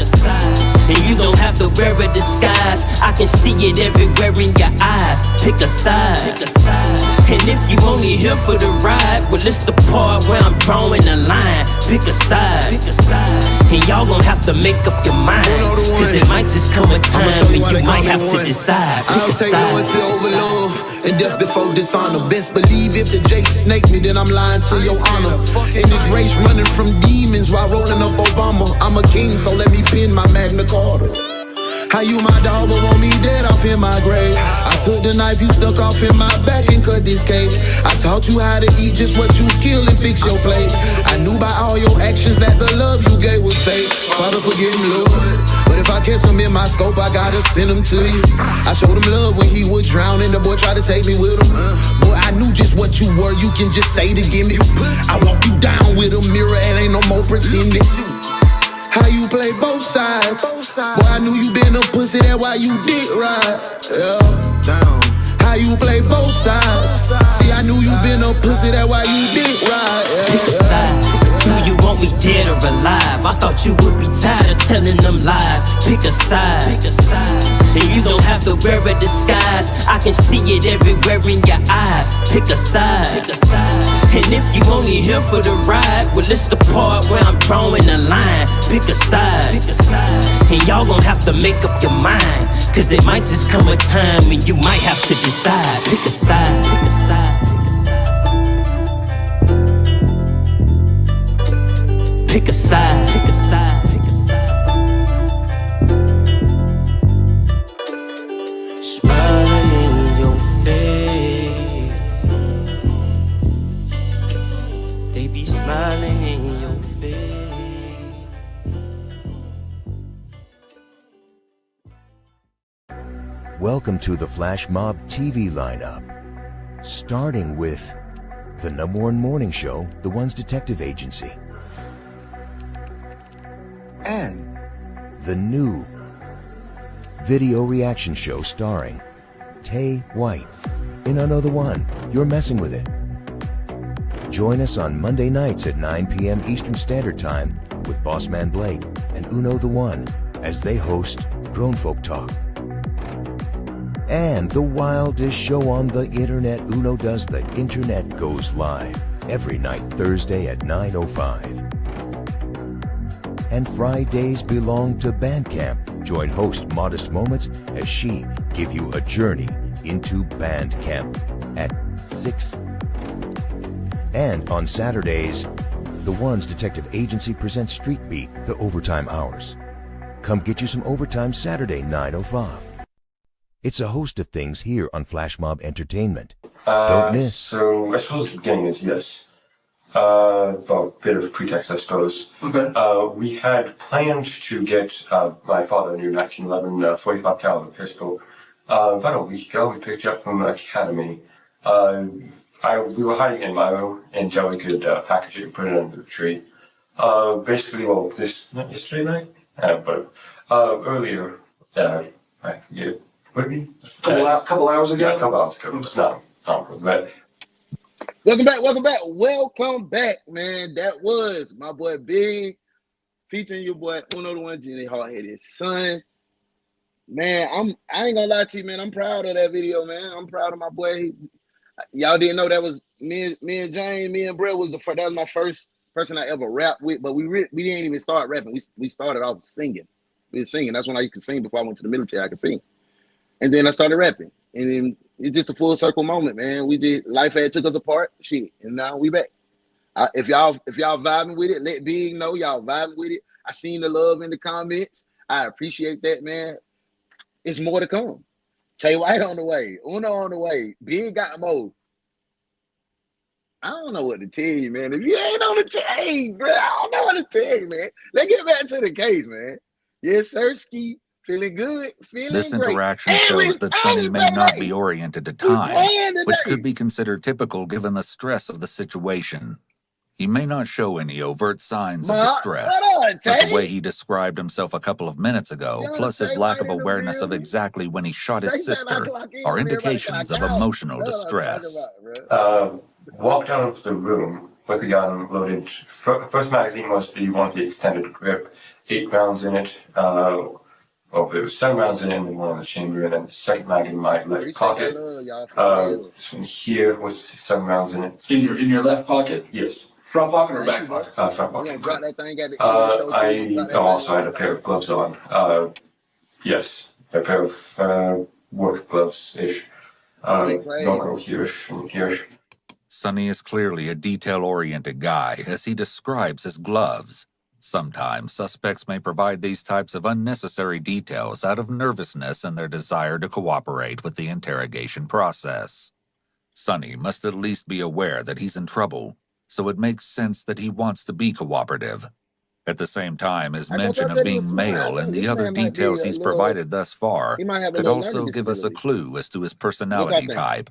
And you don't have to wear a disguise. I can see it everywhere in your eyes. Pick a side. And if you only here for the ride, well, it's the part where I'm drawing a line. Pick a side. And y'all gon' have to make up your mind, cause it might just come a time when you might have to decide. I'll take loyalty over love and death before dishonor. Best believe if the Jake snake me, then I'm lying to your honor. In this race running from demons while rolling up Obama. I'm a king, so let me pin my Magna Carta. How you my dog but want me dead off in my grave? I took the knife you stuck off in my back and cut this cake. I taught you how to eat just what you kill and fix your plate. I knew by all your actions that the love you gave was fake. Father forgive me, Lord, but if I catch him in my scope, I gotta send him to you. I showed him love when he was drowning. The boy tried to take me with him. Boy, I knew just what you were. You can just say the gimmicks. I walk you down with a mirror and ain't no more pretending. How you play both sides? Boy, I knew you been a pussy, that's why you dick ride. Yeah, down. How you play both sides? See, I knew you been a pussy, that's why you dick ride. Yeah, pick a side. Do you want me dead or alive? I thought you would be tired of telling them lies. Pick a side. And you don't have to wear a disguise. I can see it everywhere in your eyes. Pick a side. And if you only here for the ride, well, it's the part where I'm drawing a line. Pick a side. And y'all gon' have to make up your mind, cause it might just come a time when you might have to decide. Pick a side. Pick a side. Pick a side. Pick a side. Pick a side. Smiling in your face. They be smiling in your face. Welcome to the Flash Mob TV lineup. Starting with the #1 morning show, The One's Detective Agency. And the new video reaction show starring Tay White in Another One, You're Messing With It. Join us on Monday nights at 9 p.m. Eastern Standard Time with Bossman Blake and Uno the One as they host Grown Folk Talk. And the wildest show on the internet, Uno Does the Internet, goes live every night Thursday at 9:05. And Fridays belong to Bandcamp. Join host Modest Moments as she give you a journey into Bandcamp at 6. And on Saturdays, The Ones Detective Agency presents Street Beat, the overtime hours. Come get you some overtime Saturday, 9:05. It's a host of things here on Flash Mob Entertainment. Don't miss. So I suppose the beginning is yes. A bit of pretext, I suppose. Okay. We had planned to get my father a new 1911 45 caliber pistol. About a week ago, we picked it up from the academy. We were hiding in Milo until we could package it and put it under the tree. Basically, well, not yesterday night, but earlier, I forget. What did we? Couple hours ago? Yeah, a couple hours ago. It's not but Welcome back, man. That was my boy Big, featuring your boy Uno the One, Jenny Hard-Headed Son. Man, I ain't gonna lie to you, man. I'm proud of that video, man. I'm proud of my boy. Y'all didn't know that was me and Jane, me and Brett that was my first person I ever rapped with, but we didn't even start rapping. We started off singing. We were singing. That's when I could sing before I went to the military. I could sing. And then I started rapping. And then it's just a full circle moment, man. Life had took us apart, shit, and now we back. If y'all vibing with it, let Big know y'all vibing with it. I seen the love in the comments. I appreciate that, man. It's more to come. Tay White on the way. Uno on the way. Big got more. I don't know what to tell you, man. If you ain't on the tape, bro, I don't know what to tell you, man. Let's get back to the case, man. Yes, sir, Ski. Feeling good, feeling This great. interaction shows that Sonny may not be oriented to time, which could be considered typical given the stress of the situation. He may not show any overt signs of distress, but the way he described himself a couple of minutes ago, plus his lack of awareness of exactly when he shot his sister, are indications of emotional distress. Walked out of the room with the gun loaded. First magazine was the one with the extended grip, 8 rounds in it. There was 7 rounds in it and one in the chamber, and then the second mag in my left pocket. This one here with 7 rounds in it. In your left pocket? Yes. Front pocket or back pocket? Front pocket. I also had a pair of gloves on. Yes, a pair of work gloves-ish. Don't go here-ish and here. Sonny is clearly a detail-oriented guy, as he describes his gloves. Sometimes suspects may provide these types of unnecessary details out of nervousness and their desire to cooperate with the interrogation process. Sonny must at least be aware that he's in trouble, so it makes sense that he wants to be cooperative. At the same time, his mention of being male and the other details he's provided thus far could also give us a clue as to his personality type,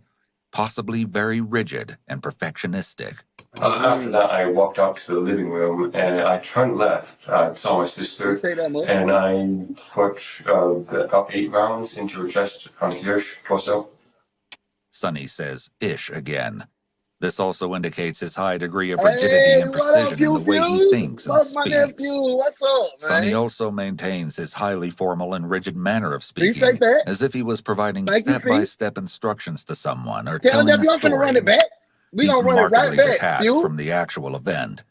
possibly very rigid and perfectionistic. After that, I walked out to the living room and I turned left. I saw my sister and I put about 8 rounds into her chest from here, torso. Sonny says ish again. This also indicates his high degree of rigidity and precision in the way he thinks and speaks. What's up, man? Sonny also maintains his highly formal and rigid manner of speaking, as if he was providing step-by-step instructions to someone or telling a story. He's markedly detached from the actual event.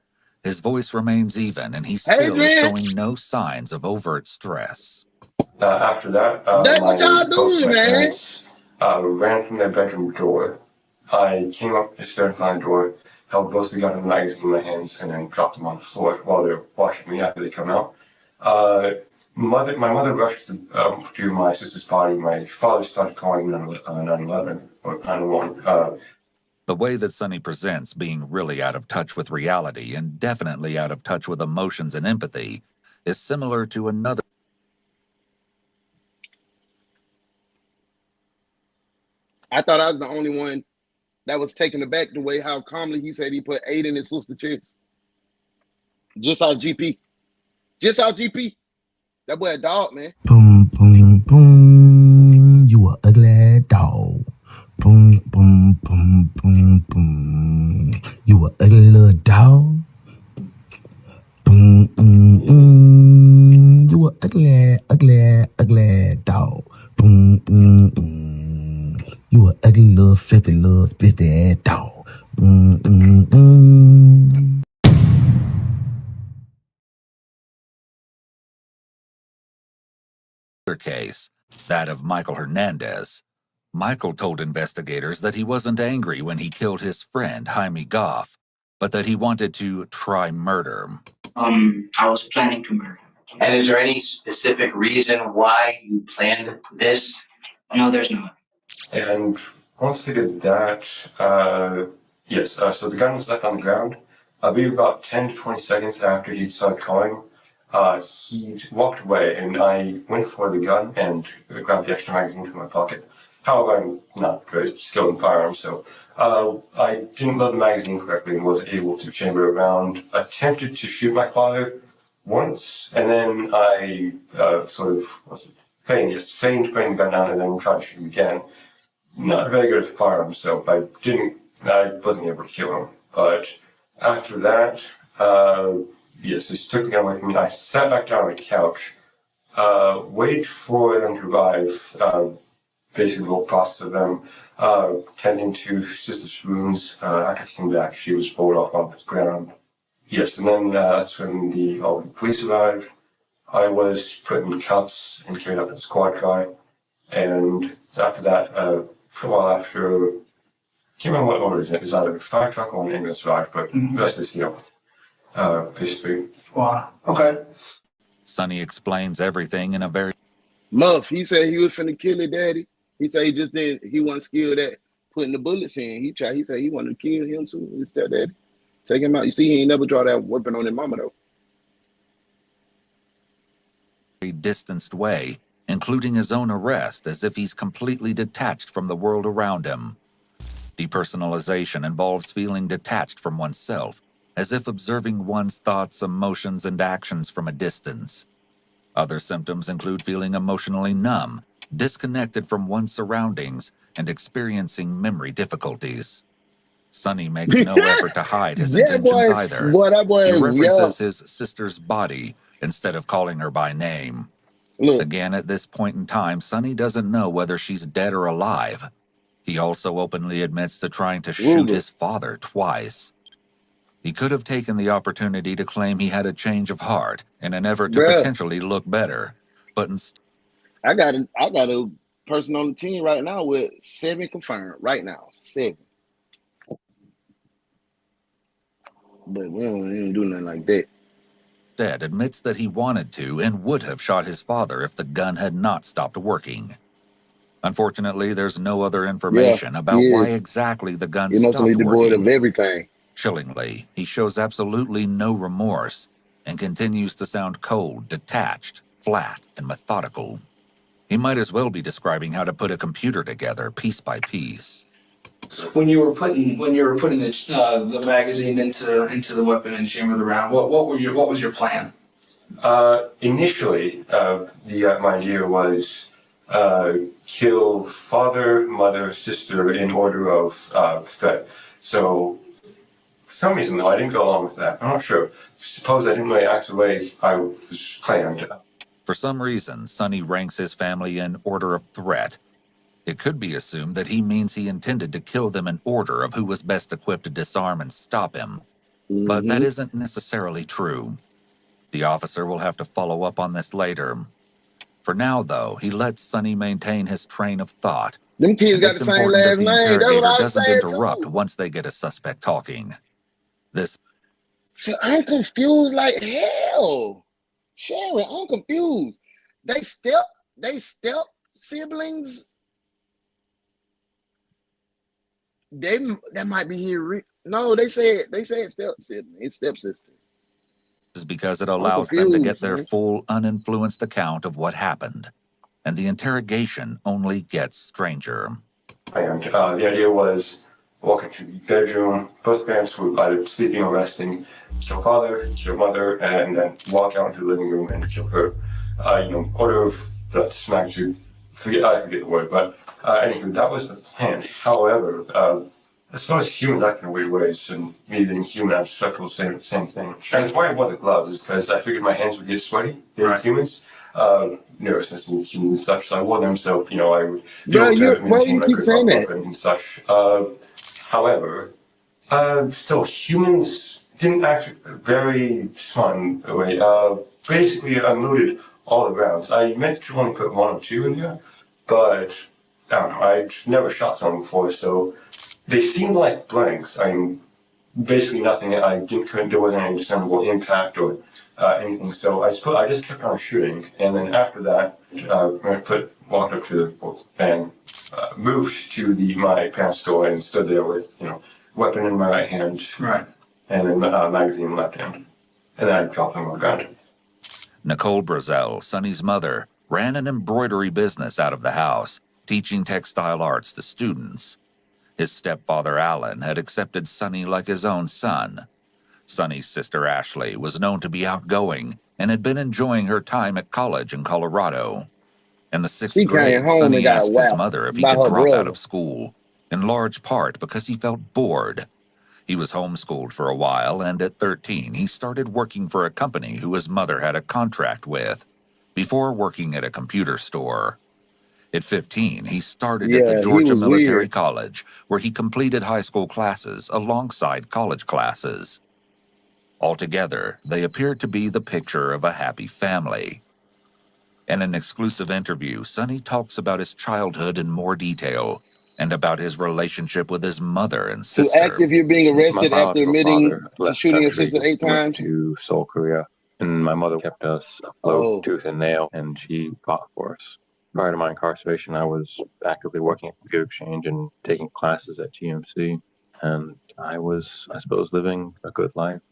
His voice remains even, and he still is showing no signs of overt stress. After that, what y'all doing, man? Ran from their bedroom door. I came up the stairs behind the door, held both the gun and the magazine in my hands, and then dropped them on the floor while they were watching me after they come out. My mother rushed to my sister's body. My father started calling 911 or 911. The way that Sonny presents being really out of touch with reality and definitely out of touch with emotions and empathy is similar to another. I thought I was the only one that was taken aback the way how calmly he said he put 8 in his sister's chest. Just out GP. Just out GP. That boy a dog, man. Boom, boom, boom. You a ugly dog. Boom, boom, Boom, boom, boom. You a ugly little dog. Boom, You a ugly, ugly, ugly dog. Boom, You a ugly little filthy ass dog. Case, that of Michael Hernandez. Michael told investigators that he wasn't angry when he killed his friend, Jaime Goff, but that he wanted to try murder. I was planning to murder him. And is there any specific reason why you planned this? No, there's not. And once they did that, yes, so the gun was left on the ground. I believe about 10 to 20 seconds after he started calling, he walked away, and I went for the gun and grabbed the extra magazine from my pocket. However, I'm not very skilled in firearms, so I didn't load the magazine correctly and wasn't able to chamber a round. Attempted to shoot my father once, and then I feigned putting the gun down and then tried to shoot him again. Not very good at firearms, so I wasn't able to kill him. But after that, yes, just took the gun away from me. I sat back down on the couch, waited for them to arrive, basically the whole process of them tending to sister's wounds. After she came back, she was pulled off on the ground. Yes, and then that's when the police arrived. I was put in cuffs and carried up to the squad car. And after that, for a while after, I can't remember what order it was either a fire truck or an ambulance ride, but the rest is, basically. Wow. Okay. Sonny explains everything in a very... Muff, he said he was finna kill his daddy. He said he wasn't skilled at putting the bullets in. He said he wanted to kill him too, his stepdaddy. Take him out. You see, he ain't never draw that weapon on his mama though. Distanced way, including his own arrest, as if he's completely detached from the world around him. Depersonalization involves feeling detached from oneself, as if observing one's thoughts, emotions, and actions from a distance. Other symptoms include feeling emotionally numb, disconnected from one's surroundings, and experiencing memory difficulties. Sonny makes no effort to hide his intentions either. He references his sister's body instead of calling her by name. Again, at this point in time, Sonny doesn't know whether she's dead or alive. He also openly admits to trying to shoot his father twice. He could have taken the opportunity to claim he had a change of heart in an effort to potentially look better, but instead... I got a person on the team right now with 7 confirmed. Right now, 7. But we don't do nothing like that. Instead admits that he wanted to and would have shot his father if the gun had not stopped working. Unfortunately, there's no other information about why exactly the gun stopped working. Devoid of everything. Chillingly, he shows absolutely no remorse and continues to sound cold, detached, flat, and methodical. He might as well be describing how to put a computer together piece by piece. When you were putting the magazine into the weapon and chamber the round, what was your plan? Initially, my idea was kill father, mother, sister in order of threat. So for some reason, though, I didn't go along with that. I'm not sure. Suppose I didn't really act the way I was planned. For some reason, Sonny ranks his family in order of threat. It could be assumed that he means he intended to kill them in order of who was best equipped to disarm and stop him. But that isn't necessarily true. The officer will have to follow up on this later. For now, though, he lets Sonny maintain his train of thought. Them kids got the same last name. That's what I doesn't said interrupt too. once they get a suspect talking. So I'm confused like hell. Sharon, I'm confused. They step siblings. That might be here. No, they said step sibling. It's stepsister. Is because it allows them to get their full, uninfluenced account of what happened, and the interrogation only gets stranger. And the idea was walk into the bedroom. Both parents were either sleeping or resting. Kill father, kill mother, and then walk out into the living room and kill her. Order of that magnitude. I forget the word, but Anywho, that was the plan. However, I suppose humans act in weird ways, and me being human, I'm susceptible to the same thing. And why I wore the gloves is because I figured my hands would get sweaty being humans. Nervousness in humans and such, so I wore them so, I would be able to maintain a good weapon and such. However, still, humans didn't act very smart in a way. Basically, unloaded all the rounds. I meant to only put 1 or 2 in there, but I don't know, I'd never shot someone before, so they seemed like blanks. I mean, basically nothing. There wasn't any discernible impact or anything. So I just kept on shooting, and then after that, I walked up to the boat and moved to my parents' store and stood there with weapon in my right hand, and then magazine in the left hand, and then I dropped them on the ground. Nicole Brazel, Sonny's mother, ran an embroidery business out of the house, teaching textile arts to students. His stepfather, Alan, had accepted Sonny like his own son. Sonny's sister, Ashley, was known to be outgoing and had been enjoying her time at college in Colorado. In the 6th grade, Sonny asked his mother if he could drop out of school, in large part because he felt bored. He was homeschooled for a while, and at 13, he started working for a company who his mother had a contract with, before working at a computer store. At 15, he started at the Georgia Military College, where he completed high school classes alongside college classes. Altogether, they appeared to be the picture of a happy family. In an exclusive interview, Sonny talks about his childhood in more detail, and about his relationship with his mother and sister. To ask if you're being arrested after admitting to shooting your sister 8 times? To Seoul, Korea, and my mother kept us afloat tooth and nail, and she fought for us. Prior to my incarceration, I was actively working at Computer Exchange and taking classes at GMC, and I was, I suppose, living a good life.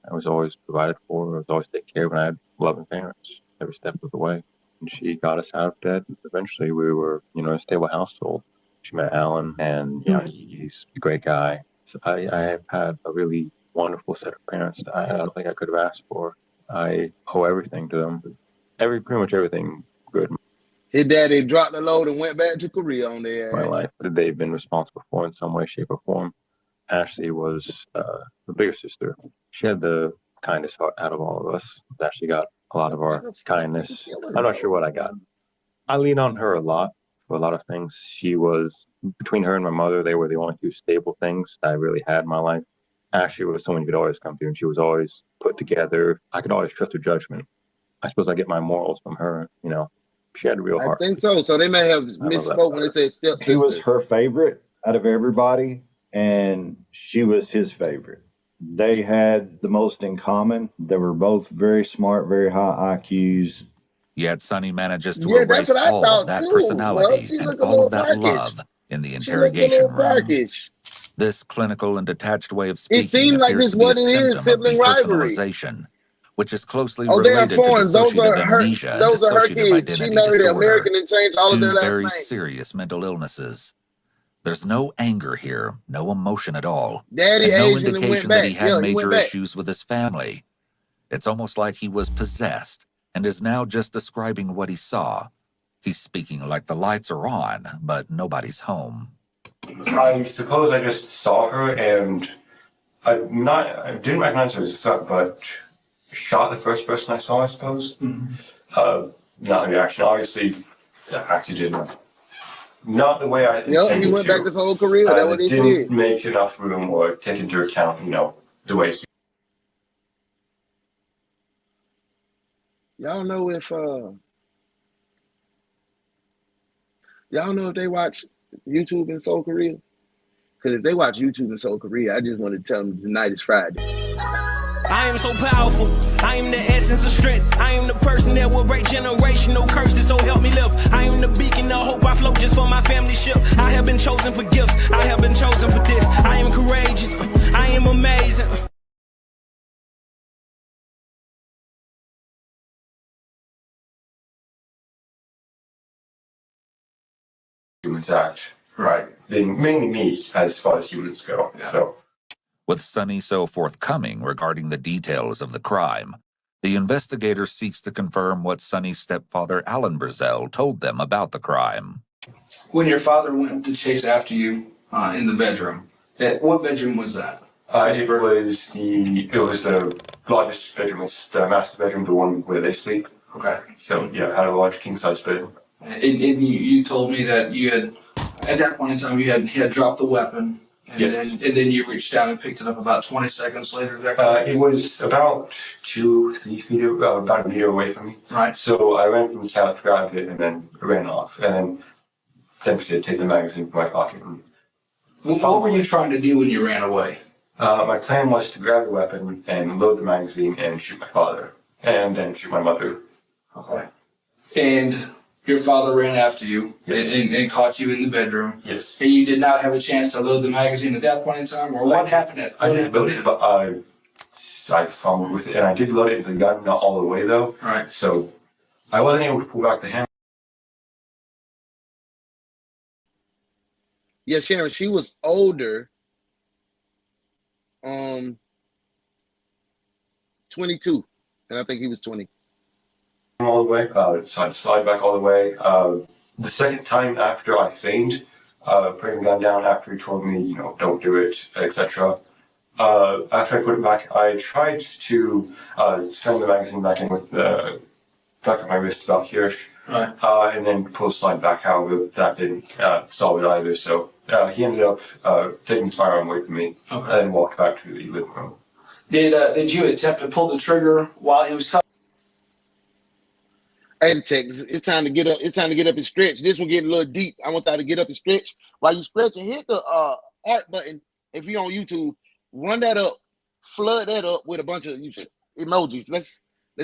I was always provided for, I was always taken care of, and I had loving parents every step of the way. And she got us out of debt. Eventually, we were, a stable household. She met Alan, and he's a great guy. So I have had a really wonderful set of parents that I don't think I could have asked for. I owe everything to them. Pretty much everything good. His daddy dropped the load and went back to Korea on their my life that they've been responsible for in some way, shape, or form. Ashley was the bigger sister. She had the kindest heart out of all of us. Ashley got a lot of our kindness. I'm not sure what I got. I lean on her a lot for a lot of things. She was, between her and my mother, they were the only 2 stable things that I really had in my life. Ashley was someone you could always come to, and she was always put together. I could always trust her judgment. I suppose I get my morals from her, She had a real heart. I think so. So they may have misspoke when they said stepsister. He was her favorite out of everybody, and she was his favorite. They had the most in common. They were both very smart, very high IQs. Yet Sonny manages to erase all of that personality and all of that love in the interrogation room. This clinical and detached way of speaking appears to be a symptom of depersonalization, which is closely related to dissociative amnesia and dissociative identity disorder, 2 very serious mental illnesses. There's no anger here, no emotion at all, and no indication that he had major issues with his family. It's almost like he was possessed and is now just describing what he saw. He's speaking like the lights are on, but nobody's home. I suppose I just saw her, and I didn't recognize her as a son, but shot the first person I saw, I suppose. Not the reaction. Obviously, actually didn't. Not the way I intended he went back his whole career. That's what he didn't did. Make enough room or take into account, the way. Y'all know if they watch YouTube in Seoul, Korea? Because if they watch YouTube in Seoul, Korea, I just want to tell them tonight is Friday. I am so powerful. I am the essence of strength. I am the person that will break generational curses. So help me live. I am the beacon of hope. I float just for my family ship. I have been chosen for gifts. I have been chosen for this. I am courageous. I am amazing. Humans act, being mainly me as far as humans go. So, with Sonny so forthcoming regarding the details of the crime, the investigator seeks to confirm what Sonny's stepfather Alan Brazel told them about the crime. When your father went to chase after you in the bedroom, what bedroom was that? It was the largest bedroom. It's the master bedroom, the one where they sleep. Okay. So yeah, I had a large king size bed. And you told me that you had, at that point in time, he had dropped the weapon, and Yes. then you reached down and picked it up about 20 seconds later. Is that correct? It was about 2-3 feet, about a meter away from me. Right. So I went from the couch, grabbed it, and then ran off. And then attempted to take the magazine from my pocket. What were you trying to do when you ran away? My plan was to grab the weapon and load the magazine and shoot my father, and then shoot my mother. Okay. And your father ran after you and caught you in the bedroom. Yes. And you did not have a chance to load the magazine at that point in time, or what happened? I did load it, but I fumbled with it, and I did load it into the gun, not all the way though. Right. So I wasn't able to pull back the hammer. Yeah, Sharon, she was older. 22, and I think he was 20. All the way, so I'd slide back all the way. The second time after I feigned putting the gun down, after he told me, don't do it, etc. After I put it back, I tried to send the magazine back in with the back of my wrist about here, right. And then pull the slide back out, but that didn't solve it either. So he ended up taking his firearm away from me, Okay. and walked back to the living room. Did you attempt to pull the trigger while he was coming? Hey, detectives, it's time to get up. It's time to get up and stretch. This one getting a little deep. I want y'all to get up and stretch. While you stretch and hit the art button. If you're on YouTube, run that up, flood that up with a bunch of emojis. Let's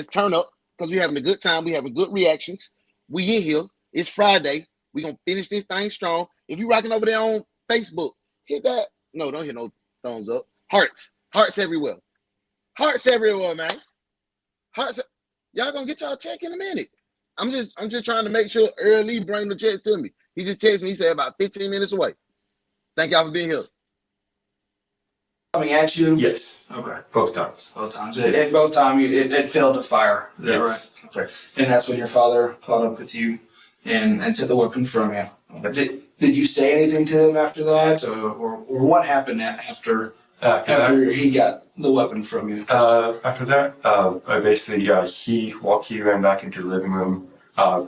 turn up because we're having a good time. We're having good reactions. We in here. It's Friday. We're gonna finish this thing strong. If you rocking over there on Facebook, hit that. No, don't hit no thumbs up. Hearts. Hearts everywhere. Hearts everywhere, man. Hearts. Y'all gonna get y'all check in a minute. I'm just trying to make sure early bring the checks to me. He just texted me. He said about 15 minutes away. Thank y'all for being here. Coming at you? Yes. Okay. Both times. Both times. And both times it failed to fire. Is that Yes. right? Okay. And that's when your father caught up with you and took the weapon from you. Did you say anything to him after that, or what happened after he got the weapon from you? After that, I basically, he ran back into the living room,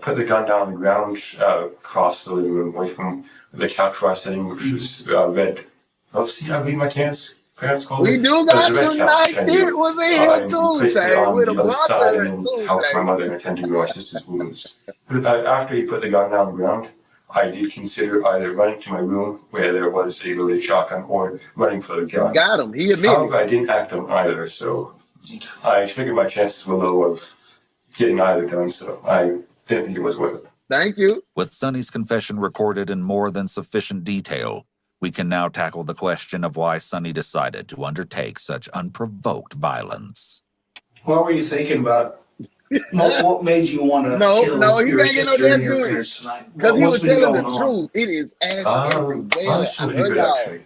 put the gun down on the ground, across the living room, away from the couch where I was sitting, which was red. Oh, see, I read my parents called We it. do got tonight. It was in here too, placed it on with the a other box side in and it too, helped my mother attend to my sister's wounds. But after he put the gun down on the ground, I did consider either running to my room where there was a loaded shotgun or running for the gun. Got him. He admitted. However, I didn't act on either, so I figured my chances were low of getting either done, so I didn't think it was worth it. Thank you. With Sonny's confession recorded in more than sufficient detail, we can now tackle the question of why Sonny decided to undertake such unprovoked violence. What were you thinking about? What made you want to kill he your can't get no sister and damn your good. parents tonight? Because he was What's been telling the going on? truth. It is ass everywhere. That's pretty good, actually.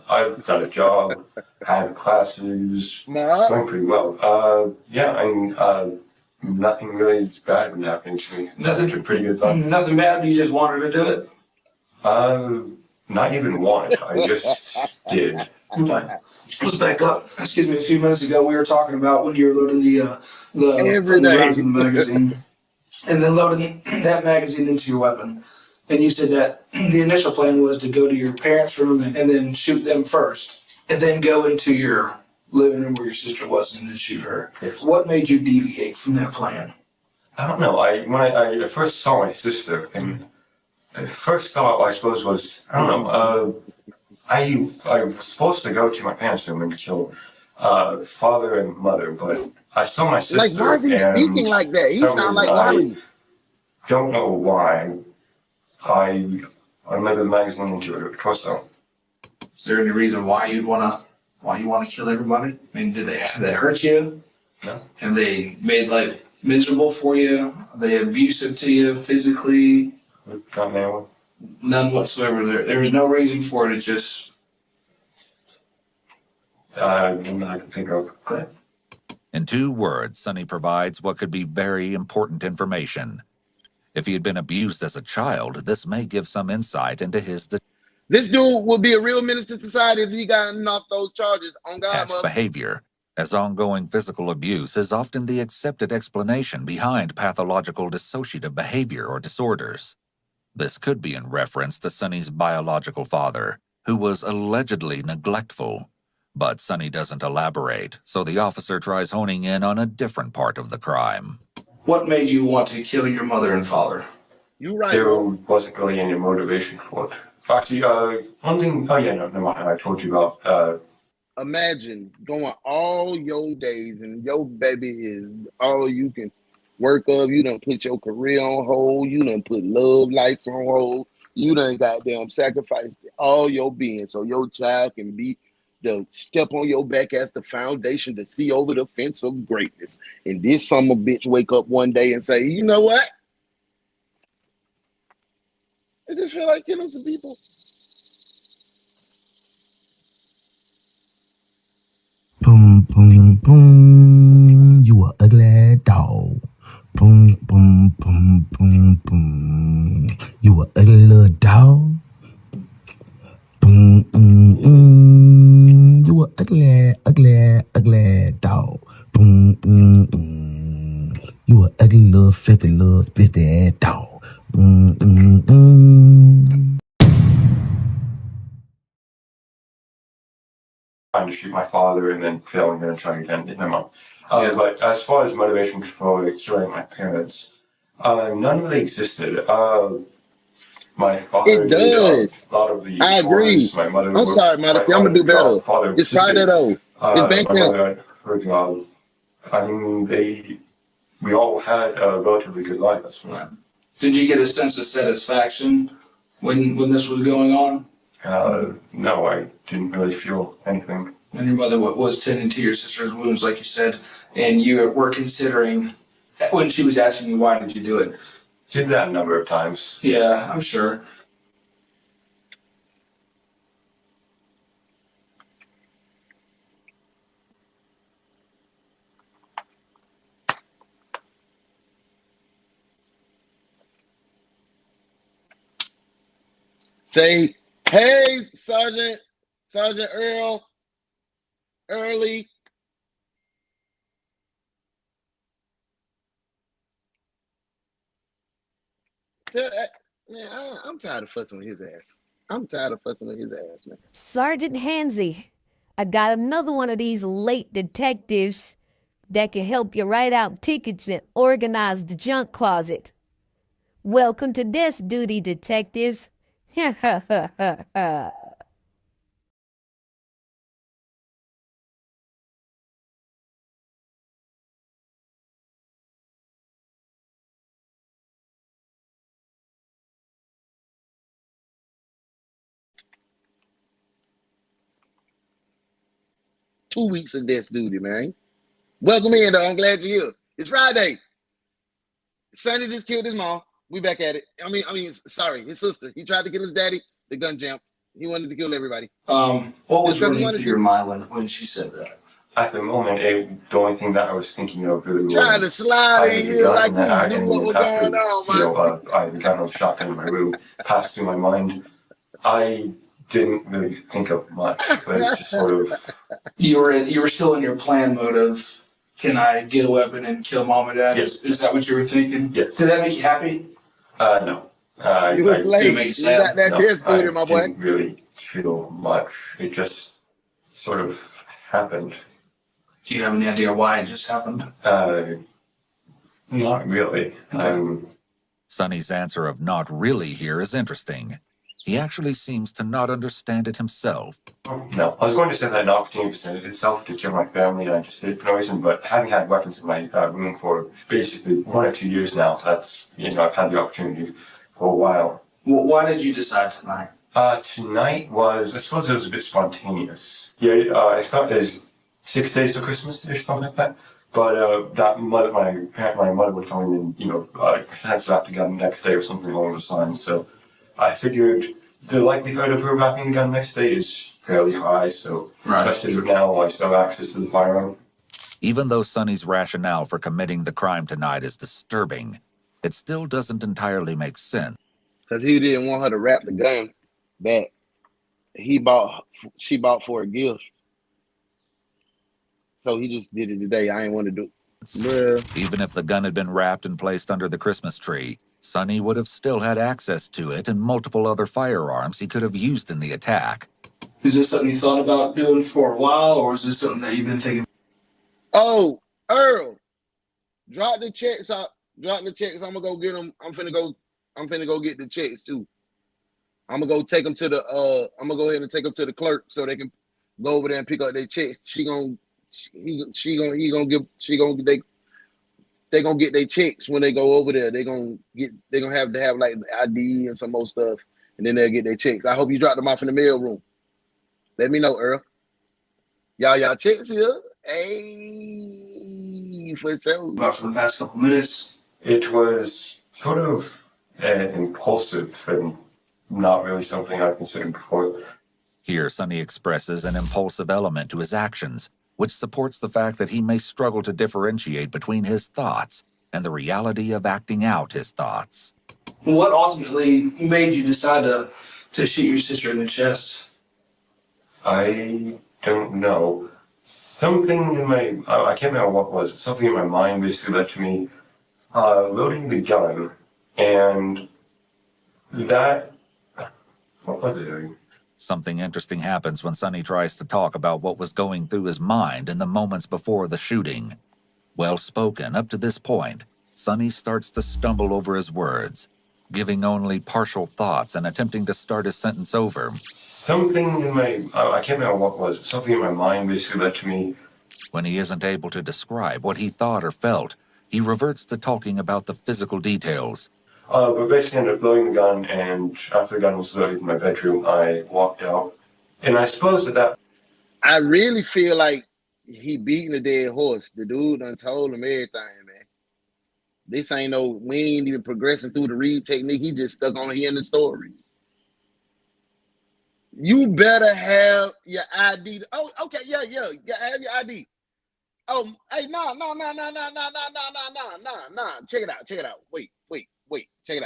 I've got a job, had classes, it's going pretty well. Nothing really is bad been happening to me. Nothing. It's been pretty good fun. Nothing bad. You just wanted to do it. Not even wanted. I just did. Okay. Let's back up. Excuse me. A few minutes ago, we were talking about when you were loading the Every day. rounds in the magazine, and then loading that magazine into your weapon. And you said that the initial plan was to go to your parents' room and then shoot them first, and then go into your living room where your sister was and then shoot her. Yes. What made you deviate from that plan? I don't know. When I first saw my sister, and the first thought, I suppose, was, I don't know, I was supposed to go to my parents' room and kill father and mother, but I saw my sister. Like, why is he speaking like that? He sounds like Wally. Don't know why. I remember the magazine into her torso. Is there any reason why you want to kill everybody? I mean, did they hurt you? No. Have they made life miserable for you? Are they abusive to you physically? Not now. None whatsoever. There was no reason for it. It just. None that I can think of. Okay. In 2 words, Sonny provides what could be very important information. If he had been abused as a child, this may give some insight into his This dude would be a real menace to society if he gotten off those charges. On God, detached behavior, as ongoing physical abuse is often the accepted explanation behind pathological dissociative behavior or disorders. This could be in reference to Sonny's biological father, who was allegedly neglectful. But Sonny doesn't elaborate, so the officer tries honing in on a different part of the crime. What made you want to kill your mother and father? You right. There wasn't really any motivation for it. Actually, one thing. Oh yeah, no, never mind. I told you about. Imagine going all your days and your baby is all you can work of. You done put your career on hold. You done put love life on hold. You done goddamn sacrificed all your being so your child can be the step on your back as the foundation to see over the fence of greatness. And this summer bitch wake up one day and say, you know what? I just feel like killing some people. Boom, boom, boom. You a ugly dog. Boom, boom, boom, boom, boom. You a ugly little dog. Boom, boom, boom. You a ugly, ugly, ugly dog. Boom, boom, boom. You a ugly little filthy ass dog. Boom, boom, boom. Trying to shoot my father and then failing and then trying again. Never mind. But as far as motivation for killing my parents, none really existed. My father did a lot of the I agree. chores. My mother I'm sorry, Modesty. I'm gonna do better. It's Friday though. It's bank now. I mean, we all had a relatively good life. That's right. Did you get a sense of satisfaction when this was going on? No, I didn't really feel anything. And your mother was tending to your sister's wounds, like you said, and you were considering, when she was asking you why did you do it? Did that a number of times. Yeah, I'm sure. Say, hey, Sergeant Early. Man, I'm tired of fussing with his ass. Man. Sergeant Hansy, I got another one of these late detectives that can help you write out tickets and organize the junk closet. Welcome to desk duty, detectives. Ha ha ha ha ha. 2 weeks of desk duty, man. Welcome in, though. I'm glad you're here. It's Friday. Sonny just killed his mom. We back at it. I mean, sorry, his sister. He tried to kill his daddy. The gun jammed. He wanted to kill everybody. What was running through your mind when she said that? At the moment, the only thing that I was thinking of really was trying to slide in here like he knew what was going on, man. I got a shotgun in my room, passed through my mind. I didn't really think of much, but it's just sort of. You were still in your plan mode of, can I get a weapon and kill mom and dad? Yes. Is that what you were thinking? Yes. Did that make you happy? No. It was late. Make you You got that desk duty, my boy. I didn't really feel much. It just sort of happened. Do you have any idea why it just happened? Not really. Sonny's answer of not really here is interesting. He actually seems to not understand it himself. No, I was going to say that an opportunity presented itself to kill my family, I just did for no reason, but having had weapons in my room for basically 1 or 2 years now, that's, I've had the opportunity for a while. Well, why did you decide tonight? Tonight was, I suppose it was a bit spontaneous. Yeah, I thought it was 6 days to Christmas or something like that. But my mother would come in and, perhaps have to get the next day or something along those lines. So I figured the likelihood of her wrapping the gun next day is fairly high, so best to do it now while I still have access to the firearm. Even though Sonny's rationale for committing the crime tonight is disturbing, it still doesn't entirely make sense. Because he didn't want her to wrap the gun that she bought for a gift. So he just did it today. I ain't want to do it. Bruh. Even if the gun had been wrapped and placed under the Christmas tree, Sonny would have still had access to it and multiple other firearms he could have used in the attack. Is this something you thought about doing for a while, or is this something that you've been thinking? Oh, Earl, drop the checks out. Drop the checks. I'm gonna go get them. I'm finna go get the checks too. I'm gonna go take them to the. I'm gonna go ahead and take them to the clerk so they can go over there and pick up their checks. They gonna get their checks when they go over there. They're gonna have to have like ID and some more stuff, and then they'll get their checks. I hope you dropped them off in the mail room. Let me know, Earl. Y'all checks here. Hey, for sure. About for the past couple minutes. It was sort of impulsive and not really something I've considered before. Here, Sonny expresses an impulsive element to his actions, which supports the fact that he may struggle to differentiate between his thoughts and the reality of acting out his thoughts. What ultimately made you decide to shoot your sister in the chest? I don't know. Something in my, I can't remember what it was, but something in my mind basically led to me loading the gun, and that, what was it? Something interesting happens when Sonny tries to talk about what was going through his mind in the moments before the shooting. Well spoken up to this point, Sonny starts to stumble over his words, giving only partial thoughts and attempting to start his sentence over. Something in my, I can't remember what it was, but something in my mind basically led to me. When he isn't able to describe what he thought or felt, he reverts to talking about the physical details. But basically ended up loading the gun, and after the gun was loaded in my bedroom, I walked out. And I suppose that I really feel like he beating a dead horse. The dude done told him everything, man. This ain't no, we ain't even progressing through the read technique. He just stuck on hearing the story. You better have your ID. Oh, okay, yeah. Have your ID. Oh, hey, no. Check it out. Wait. Check it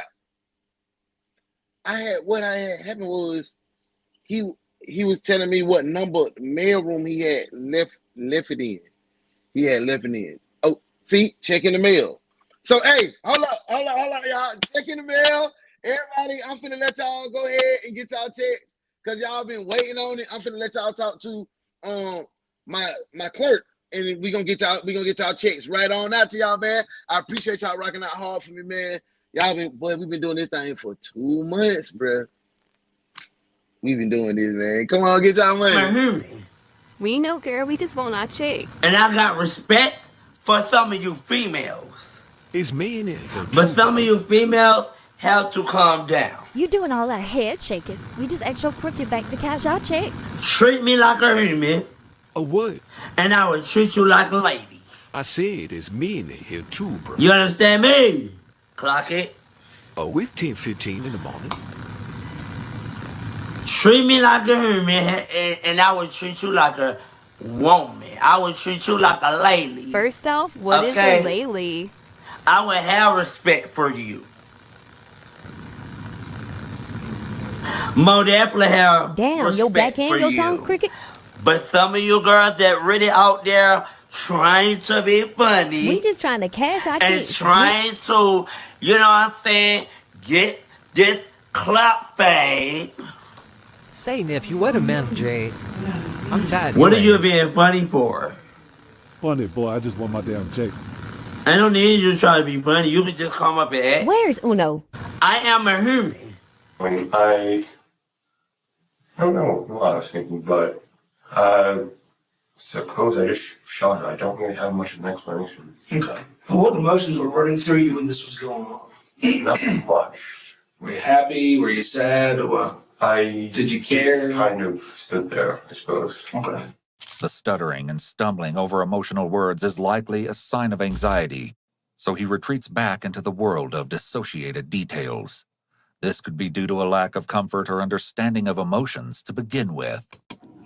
out. What I had happened was he was telling me what number mailroom he had left it in. He had left it in. Oh, see, checking the mail. So hey, hold up, y'all. Checking the mail. Everybody, I'm finna let y'all go ahead and get y'all checks. Cause y'all been waiting on it. I'm finna let y'all talk to my clerk, and we gonna get y'all checks right on out to y'all, man. I appreciate y'all rocking out hard for me, man. We've been doing this thing for 2 months, bruh. We've been doing this, man. Come on, get y'all money. Man, hear me. We know, girl. We just want our check. And I got respect for some of you females. It's me in it. But some of you females have to calm down. You doing all that head shaking. We just asked your crooked back to cash our check. Treat me like a human. A what? And I will treat you like a lady. I said it's me in it here too, bro. You understand me? Clock it. Oh, it's 10:15 in the morning. Treat me like a human, and I will treat you like a woman. I will treat you like a lady. First off, what is a lady? I will have respect for you. More definitely have respect your backhand, for your you. tongue, cricket. But some of you girls that really out there trying to be funny. We just trying to cash our and checks. trying to, you know what I'm saying, get this clap fame. Say, nephew, wait a minute, Jay. I'm tired. What are you being funny for? Funny, boy. I just want my damn check. I don't need you to try to be funny. You can just come up and act. Where's Uno? I am a human. When I don't know what I was thinking, but suppose I just shot her. I don't really have much of an explanation. Okay. What emotions were running through you when this was going on? Nothing much. Were you happy? Were you sad? Or what? Did you care? Kind of stood there, I suppose. Okay. The stuttering and stumbling over emotional words is likely a sign of anxiety, so he retreats back into the world of dissociated details. This could be due to a lack of comfort or understanding of emotions to begin with.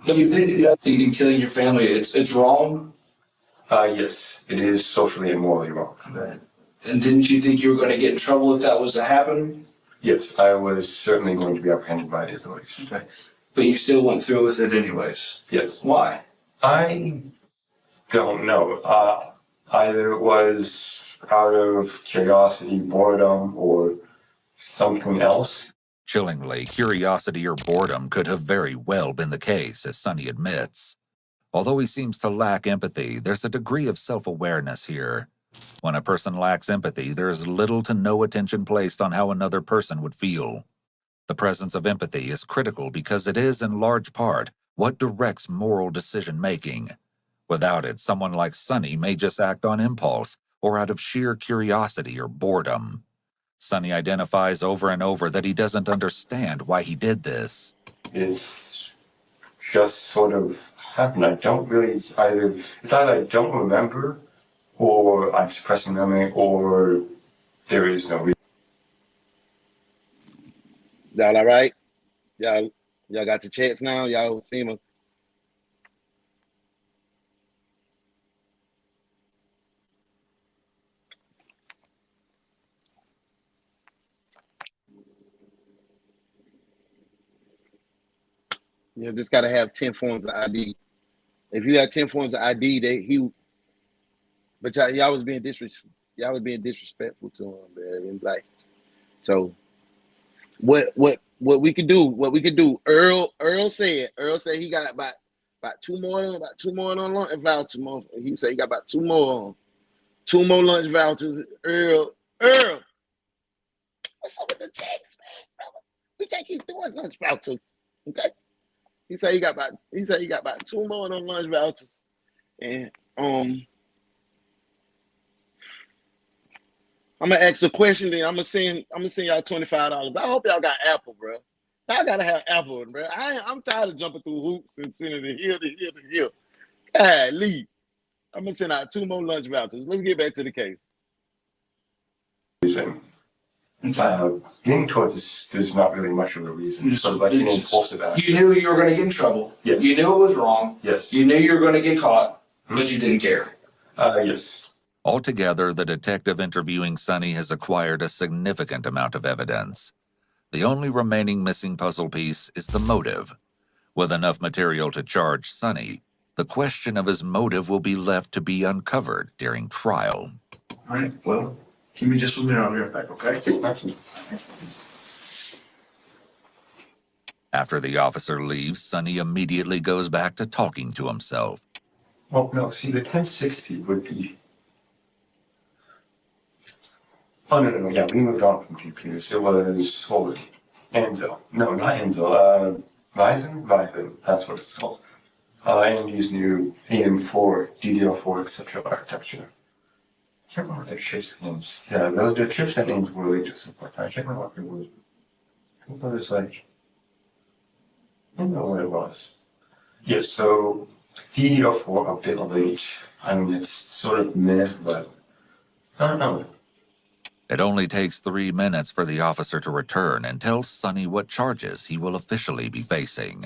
You think that killing your family, it's wrong? Yes, it is socially and morally wrong. Okay. And didn't you think you were going to get in trouble if that was to happen? Yes, I was certainly going to be apprehended by the authorities. Okay. But you still went through with it anyways? Yes. Why? I don't know. Either it was out of curiosity, boredom, or something else. Chillingly, curiosity or boredom could have very well been the case, as Sonny admits. Although he seems to lack empathy, there's a degree of self-awareness here. When a person lacks empathy, there is little to no attention placed on how another person would feel. The presence of empathy is critical because it is, in large part, what directs moral decision-making. Without it, someone like Sonny may just act on impulse or out of sheer curiosity or boredom. Sonny identifies over and over that he doesn't understand why he did this. It's just sort of happened. I don't really it's either I don't remember, or I'm suppressing memory, or there is no reason. Y'all all right? Y'all got your checks now? Y'all see them? You just got to have 10 forms of ID. If you got 10 forms of ID, but y'all was being disrespectful. Y'all was being disrespectful to him, man. Like, so what we could do? Earl said he got about two more on lunch vouchers. He said he got about two more lunch vouchers. Earl, what's up with the checks, man, brother? We can't keep doing lunch vouchers, okay? He said he got about two more on lunch vouchers, and I'm gonna ask a question. Then I'm gonna send y'all $25. I hope y'all got Apple, bro. Y'all gotta have Apple, bro. I'm tired of jumping through hoops and sending it here to here to here. Golly, I'm gonna send out 2 more lunch vouchers. Let's get back to the case. Getting towards this, there's not really much of a reason. Just sort of like being impulsive action. You knew you were going to get in trouble. Yes. You knew it was wrong. Yes. You knew you were going to get caught, but you didn't care. Yes. Altogether, the detective interviewing Sonny has acquired a significant amount of evidence. The only remaining missing puzzle piece is the motive. With enough material to charge Sonny, the question of his motive will be left to be uncovered during trial. All right, well, give me just 1 minute, I'll be right back, okay? After the officer leaves, Sonny immediately goes back to talking to himself. Well, no, see, the 1060 would be... Oh, no, yeah, we moved on from computers. It was, hold it, Enzo. No, not Enzo, Vython, that's what it's called. AMD's new AM4, DDR4, etc. architecture. I can't remember their chipset names. Yeah, the chipset names were really just important. I can't remember what they were. I think it was like... I don't know what it was. Yes, so DDR4 availability. I mean, it's sort of meh, but I don't know. It only takes 3 minutes for the officer to return and tell Sonny what charges he will officially be facing.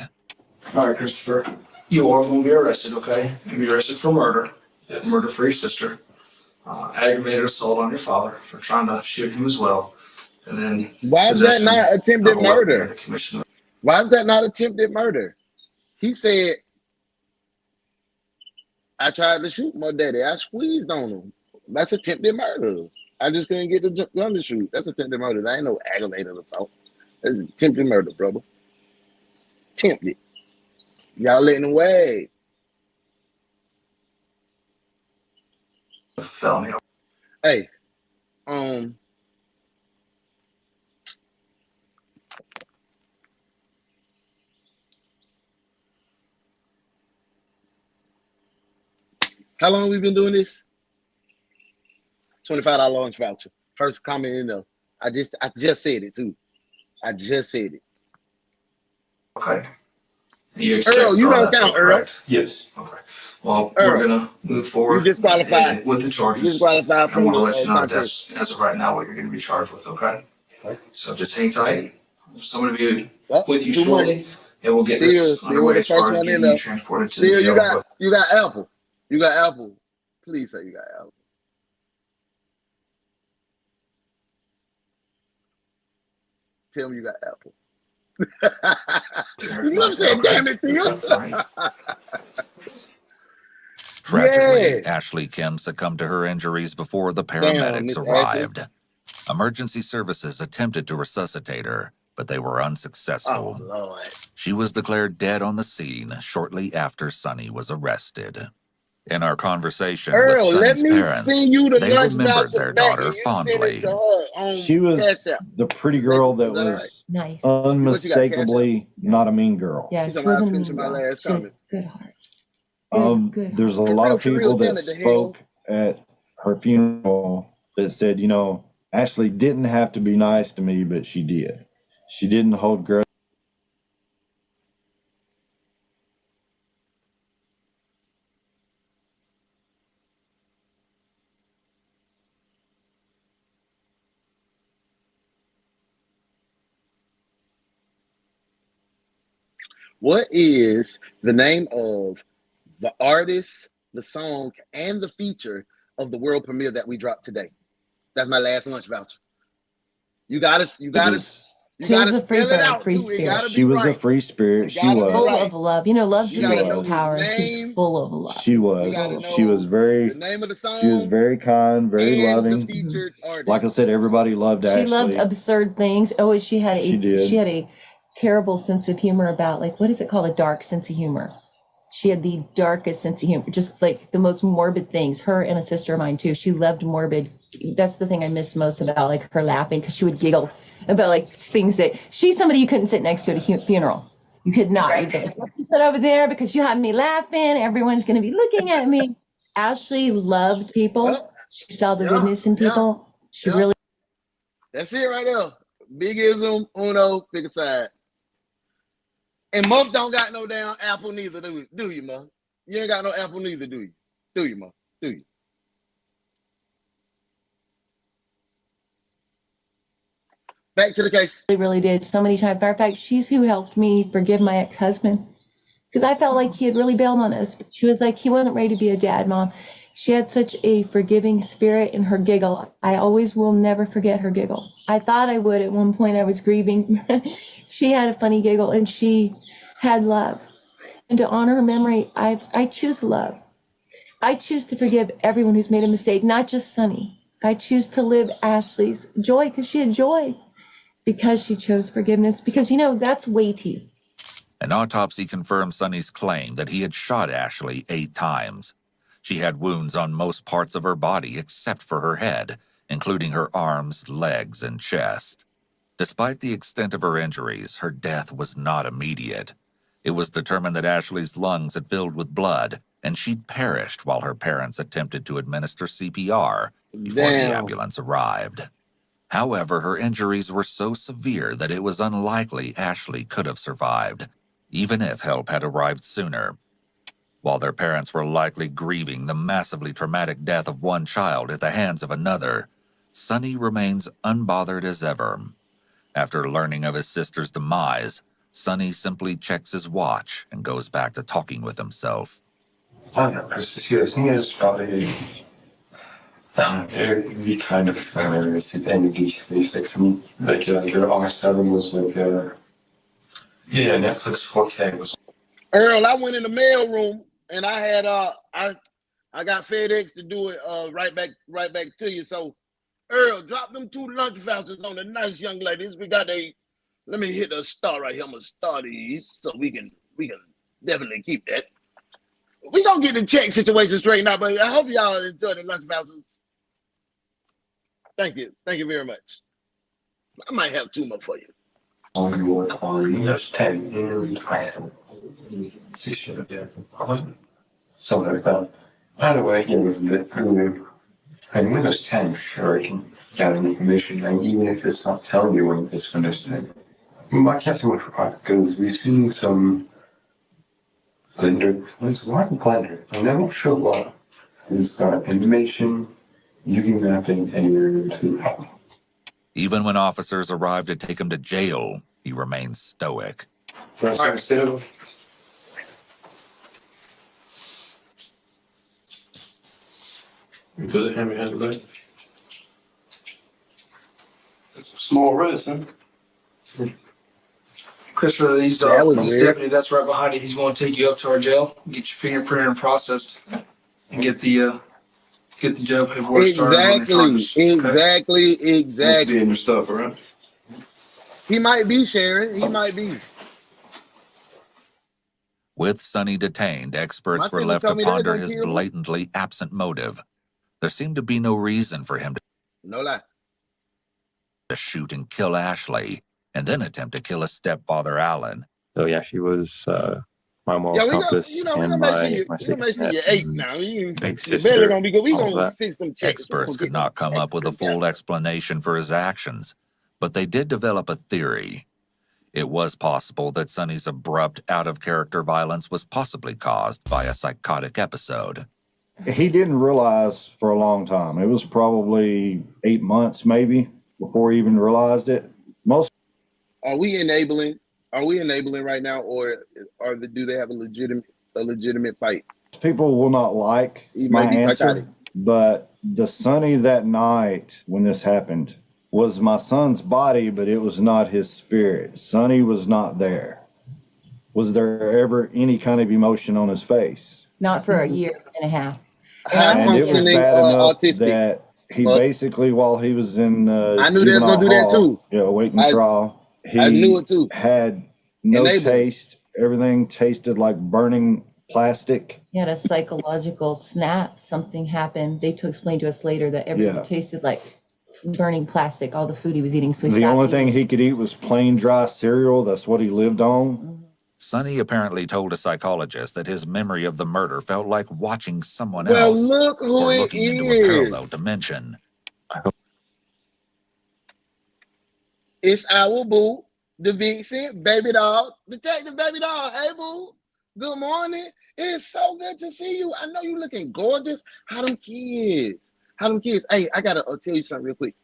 All right, Christopher, you are going to be arrested, okay? You'll be arrested for murder. Yes. Murder for your sister. Aggravated assault on your father for trying to shoot him as well. And then... Why is that not attempted murder? Why is that not attempted murder? He said, I tried to shoot my daddy. I squeezed on him. That's attempted murder. I just couldn't get the gun to shoot. That's attempted murder. That ain't no aggravated assault. That's attempted murder, brother. Attempted. Y'all letting away. Felony. Hey, how long we been doing this? $25 lunch voucher. First comment in there. I just said it too. I just said it. Okay. Earl, you don't count, Earl. Correct? Yes. Okay. Well, we're gonna move forward. You disqualified with the charges. You disqualified I from want to the let you know that contest. that's, as of right now, what you're going to be charged with. Okay. So just hang tight. Someone will be with you shortly, and we'll get this underway as far as getting you transported to the jail. You got Apple. You got Apple. Please say you got Apple. Tell me you got apple. You know what I'm saying? Damn it, Theo. Tragically, Yeah. Ashley Kim succumbed to her injuries before the Damn, paramedics Miss Ashley. arrived. Emergency services attempted to resuscitate her, but they were unsuccessful. Oh, Lord. She was declared dead on the scene shortly after Sonny was arrested. In our conversation with Earl, let Sonny's me parents, send you the they lunch remembered voucher their back daughter and you send it fondly. to her on She was Cash App. the pretty girl that was Nice. unmistakably not a mean girl. Yeah, She's she talking about I was wasn't a mean finishing my girl. last She had a comment. good heart. There's a lot of people that spoke at her funeral that said, you know, Ashley didn't have to be nice to me, but she did. She didn't hold grudge. What is the name of the artist, the song, and the feature of the world premiere that we dropped today? That's my last lunch voucher. You gotta She was a free spell it bird, out free too. It spirit. gotta She be was a right. free spirit. She gotta be Full was. right. of love. You know, love's You the gotta know greatest his power. name. She's full of love. She was. She was very. The name of the song. She was very kind, very and loving. the featured artist. Like I said, everybody loved She Ashley. loved absurd things. Oh, she had She did. had a terrible sense of humor about, like, what is it called? A dark sense of humor. She had the darkest sense of humor, just like the most morbid things. Her and a sister of mine too. She loved morbid. That's the thing I miss most about, like, her laughing, because she would giggle about, like, things that she's somebody you couldn't sit next to at a funeral. You could not. You'd be like, you sit over there because you had me laughing. Everyone's going to be looking at me. Ashley loved people. She saw the goodness in people. She really. That's it right there. Bigism, uno, pick a side. And Muff don't got no damn apple neither, do you, Muff? You ain't got no apple neither, do you? Do you, Muff? Do you? Back to the case. Really did so many times. Matter of fact, she's who helped me forgive my ex-husband, because I felt like he had really bailed on us. She was like, he wasn't ready to be a dad, Mom. She had such a forgiving spirit, and her giggle, I always will never forget her giggle. I thought I would at one point. I was grieving. She had a funny giggle, and she had love. And to honor her memory, I choose love. I choose to forgive everyone who's made a mistake, not just Sonny. I choose to live Ashley's joy, because she had joy, because she chose forgiveness, because, you know, that's weighty. An autopsy confirmed Sonny's claim that he had shot Ashley 8 times. She had wounds on most parts of her body except for her head, including her arms, legs, and chest. Despite the extent of her injuries, her death was not immediate. It was determined that Ashley's lungs had filled with blood, and she'd perished while her parents attempted to administer CPR before the ambulance arrived. However, her injuries were so severe that it was unlikely Ashley could have survived, even if help had arrived sooner. While their parents were likely grieving the massively traumatic death of one child at the hands of another, Sonny remains unbothered as ever. After learning of his sister's demise, Sonny simply checks his watch and goes back to talking with himself. I don't know, because the thing is probably we kind of energy these things. I mean, like the R7 was like Netflix 4K was. Earl, I went in the mail room and I had I got FedEx to do it right back to you. So Earl, drop them 2 lunch vouchers on the nice young ladies. We got let me hit a star right here. I'm gonna star these so we can definitely keep that. We gonna get the check situation straightened out, but I hope y'all enjoy the lunch vouchers. Thank you very much. I might have 2 more for you. On Windows 10 in 6 years, something like that. By the way, in Windows 10, sure, I can gather information, and even if it's not telling you when it's going to stay. My captain would forgot, because we've seen some Blender. It's not Blender. I'm not sure what. It's got animation, UV mapping, and to. Even when officers arrived to take him to jail, he remained stoic. Still. You put it in your hand, look. It's a small resin. Christopher, these deputy that's right behind you, he's going to take you up to our jail, get your fingerprint and processed, and get the jail paperwork started on your charges. Exactly. Must be in your stuff, right? He might be, Sharon. He might be. With Sonny detained, experts were left to ponder his blatantly absent motive. There seemed to be no reason for him to shoot and kill Ashley, and then attempt to kill his stepfather, Alan. So yeah, she was my moral compass and my second big sister. We gonna fix them checks. Experts could not come up with a full explanation for his actions, but they did develop a theory. It was possible that Sonny's abrupt, out-of-character violence was possibly caused by a psychotic episode. He didn't realize for a long time. It was probably 8 months, maybe, before he even realized it. Are we enabling right now, or do they have a legitimate fight? People will not like my answer, but the Sonny that night when this happened was my son's body, but it was not his spirit. Sonny was not there. Was there ever any kind of emotion on his face? Not for a year and a half. And it was bad enough that he basically, while he was in I knew they was gonna do that too. Yeah, waiting trial. I knew it too. Had no taste. Everything tasted like burning plastic. He had a psychological snap. Something happened. They explained to us later that everything tasted like burning plastic. All the food he was eating. So the only thing he could eat was plain dry cereal. That's what he lived on. Sonny apparently told a psychologist that his memory of the murder felt like watching someone else look who or it looking into a parallel dimension. It's our boo, the vixen, baby dog, detective baby dog. Hey boo, good morning. It's so good to see you. I know you looking gorgeous. How them kids? Hey, I gotta tell you something real quick.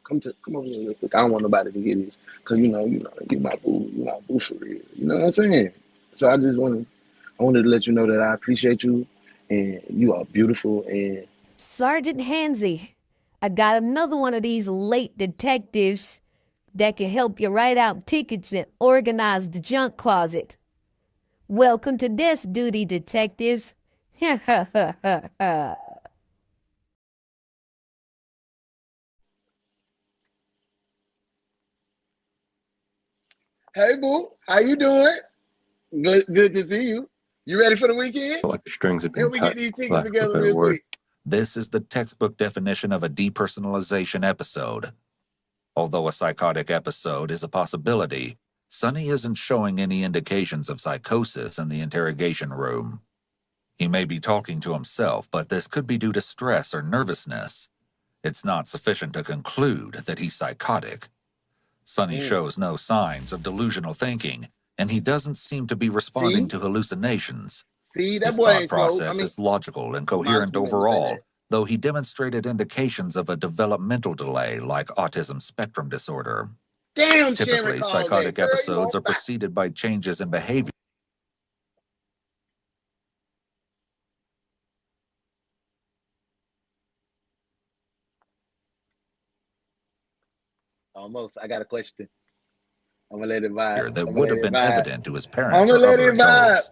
Come over here real quick. I don't want nobody to hear this, cause you know, you my boo for real. You know what I'm saying? So I wanted to let you know that I appreciate you, and you are beautiful. And Sergeant Hansy, I got another one of these late detectives that can help you write out tickets and organize the junk closet. Welcome to desk duty, detectives. Ha ha ha ha ha. hey boo, how you doing? Good to see you. You ready for the weekend? Like the strings have been Help me cut. get these tickets together real quick. This is the textbook definition of a depersonalization episode. Although a psychotic episode is a possibility, Sonny isn't showing any indications of psychosis in the interrogation room. He may be talking to himself, but this could be due to stress or nervousness. It's not sufficient to conclude that he's psychotic. Sonny shows no signs of delusional thinking, and he doesn't seem to be responding to hallucinations. His thought process is logical and coherent overall, though he demonstrated indications of a developmental delay like autism spectrum disorder. Typically, psychotic episodes are preceded by changes in behavior. Almost. I got a question. I'm gonna let it vibe. That would have been evident to his parents or other adults,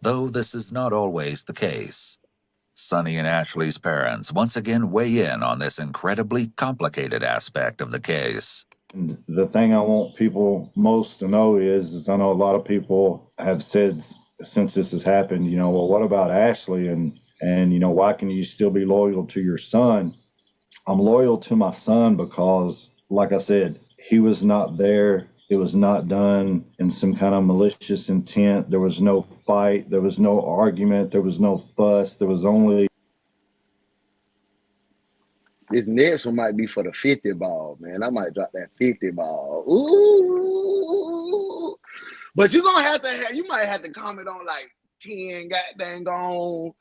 though this is not always the case. Sonny and Ashley's parents once again weigh in on this incredibly complicated aspect of the case. And the thing I want people most to know is I know a lot of people have said since this has happened, well, what about Ashley? And why can you still be loyal to your son? I'm loyal to my son because, like I said, he was not there. It was not done in some kind of malicious intent. There was no fight. There was no argument. There was no fuss. There was only... This next one might be for the 50 ball, man. I might drop that 50 ball. Ooh. But you might have to comment on like 10 goddamn gone.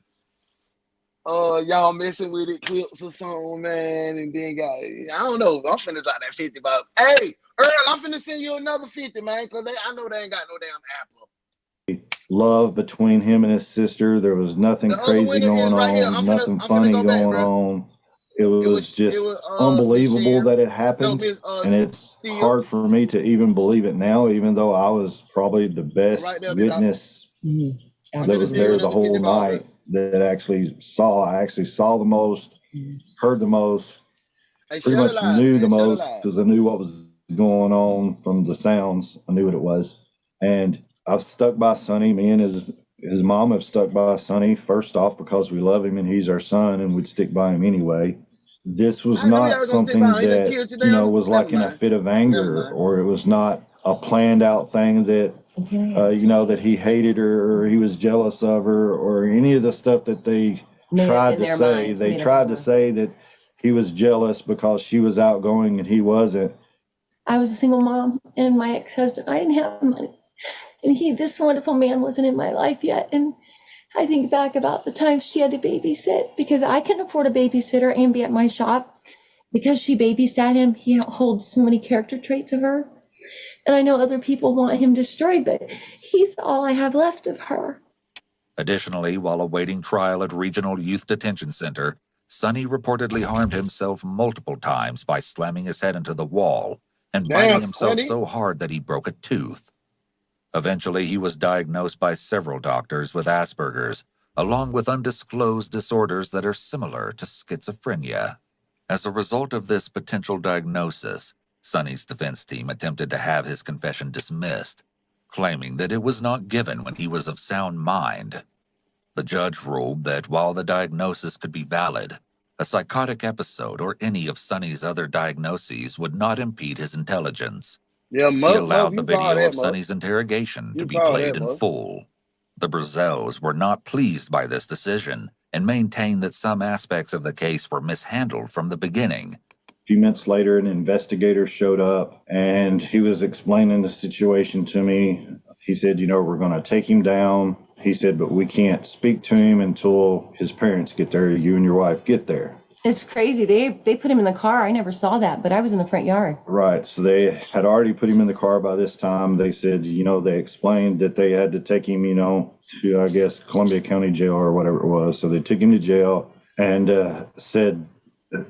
Y'all messing with it clips or something, man. And then I don't know. I'm finna drop that 50 ball. Hey, Earl, I'm finna send you another 50, man, because I know they ain't got no damn apple. Love between him and his sister. There was nothing crazy going on, nothing funny going on. it was just unbelievable that it happened, and it's hard for me to even believe it now, even though I was probably the best witness that was there the whole night that I actually saw the most, heard the most, pretty much knew the most because I knew what was going on from the sounds. I knew what it was. And I've stuck by Sonny. Me and his mom have stuck by Sonny, first off, because we love him and he's our son and we'd stick by him anyway. This was not something that, was like in a fit of anger, or it was not a planned out thing that, that he hated her or he was jealous of her or any of the stuff that they tried to say. They tried to say that he was jealous because she was outgoing and he wasn't. I was a single mom, and my ex-husband, I didn't have money. And this wonderful man wasn't in my life yet. And I think back about the time she had to babysit, because I couldn't afford a babysitter and be at my shop. Because she babysat him, he holds so many character traits of her. And I know other people want him destroyed, but he's all I have left of her. Additionally, while awaiting trial at Regional Youth Detention Center, Sonny reportedly harmed himself multiple times by slamming his head into the wall and biting himself so hard that he broke a tooth. Eventually, he was diagnosed by several doctors with Asperger's, along with undisclosed disorders that are similar to schizophrenia. As a result of this potential diagnosis, Sonny's defense team attempted to have his confession dismissed, claiming that it was not given when he was of sound mind. The judge ruled that while the diagnosis could be valid, a psychotic episode or any of Sonny's other diagnoses would not impede his intelligence. He allowed the video of Sonny's interrogation to be played in full. The Brazels were not pleased by this decision and maintained that some aspects of the case were mishandled from the beginning. A few minutes later, an investigator showed up and he was explaining the situation to me. He said, we're going to take him down. He said, but we can't speak to him until his parents get there. You and your wife get there. It's crazy. They put him in the car. I never saw that, but I was in the front yard. Right. So they had already put him in the car by this time. They said, they explained that they had to take him, to, I guess, Columbia County Jail or whatever it was. So they took him to jail and said,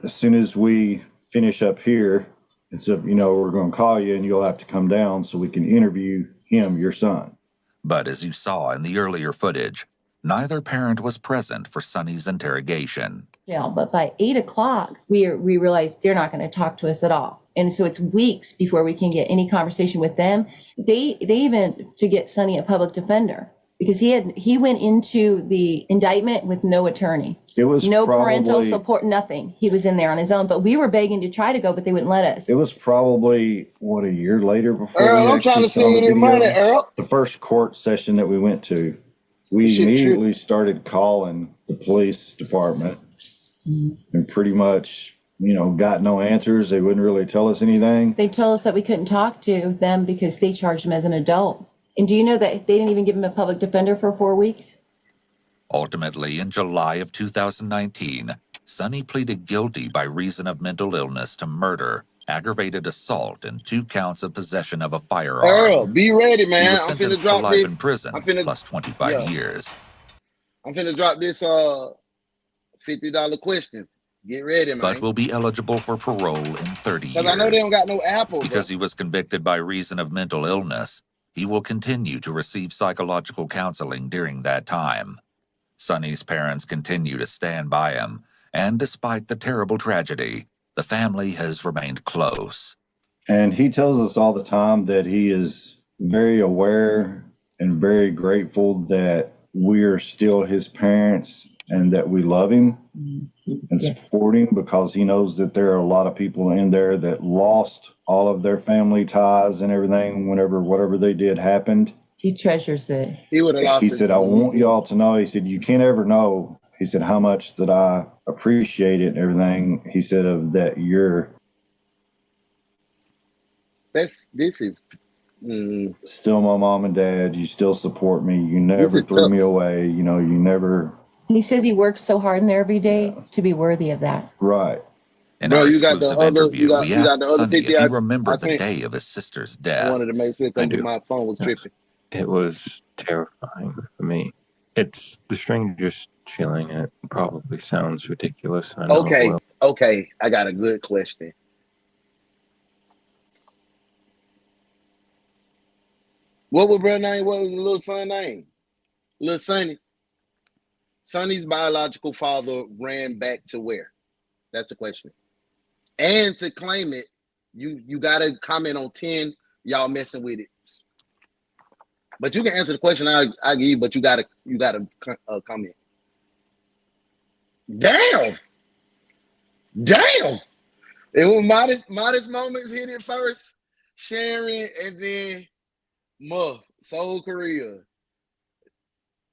as soon as we finish up here, and said, we're going to call you and you'll have to come down so we can interview him, your son. But as you saw in the earlier footage, neither parent was present for Sonny's interrogation. Yeah, but by 8 o'clock, we realized they're not going to talk to us at all. And so it's weeks before we can get any conversation with them. They even to get Sonny a public defender, because he went into the indictment with no attorney. It was no parental support, nothing. He was in there on his own, but we were begging to try to go, but they wouldn't let us. It was probably, a year later before Earl, I'm trying to see you the money, Earl. The first court session that we went to, we immediately started calling the police department and pretty much, got no answers. They wouldn't really tell us anything. They told us that we couldn't talk to them because they charged him as an adult. And do you know that they didn't even give him a public defender for 4 weeks? Ultimately, in July of 2019, Sonny pleaded guilty by reason of mental illness to murder, aggravated assault, and 2 counts of possession of a firearm. Earl, be ready, man. He was I'm sentenced finna drop to life this. in prison plus 25 years. I'm finna drop this $50 question. Get ready, man. But will be eligible for parole in 30 years. Because I know they don't got no Apple. Because he was convicted by reason of mental illness, he will continue to receive psychological counseling during that time. Sonny's parents continue to stand by him, and despite the terrible tragedy, the family has remained close. And he tells us all the time that he is very aware and very grateful that we're still his parents and that we love him and support him, because he knows that there are a lot of people in there that lost all of their family ties and everything whenever whatever they did happened. He treasures it. He would have lost He said, I want y'all to know, he said, you can't ever know, he said, how much that I appreciate it and everything. He said, of that you're still my mom and dad. You still support me. You never threw me away. You never. He says he works so hard in there every day to be worthy of that. Right. In our exclusive interview, we asked Sonny if he remembered the day of his sister's death. I wanted to make sure my phone was tripping. It was terrifying for me. It's the strangest chilling, and it probably sounds ridiculous. I know. Okay, Well, okay. I got a good question. What was brother name? What was the little son name? Little Sonny. Sonny's biological father ran back to where? That's the question. And to claim it, you gotta comment on 10 y'all messing with it. But you can answer the question I give you, but you gotta comment. Damn. And when modest moments hit it first, Sharon, and then Muff, Soul Korea.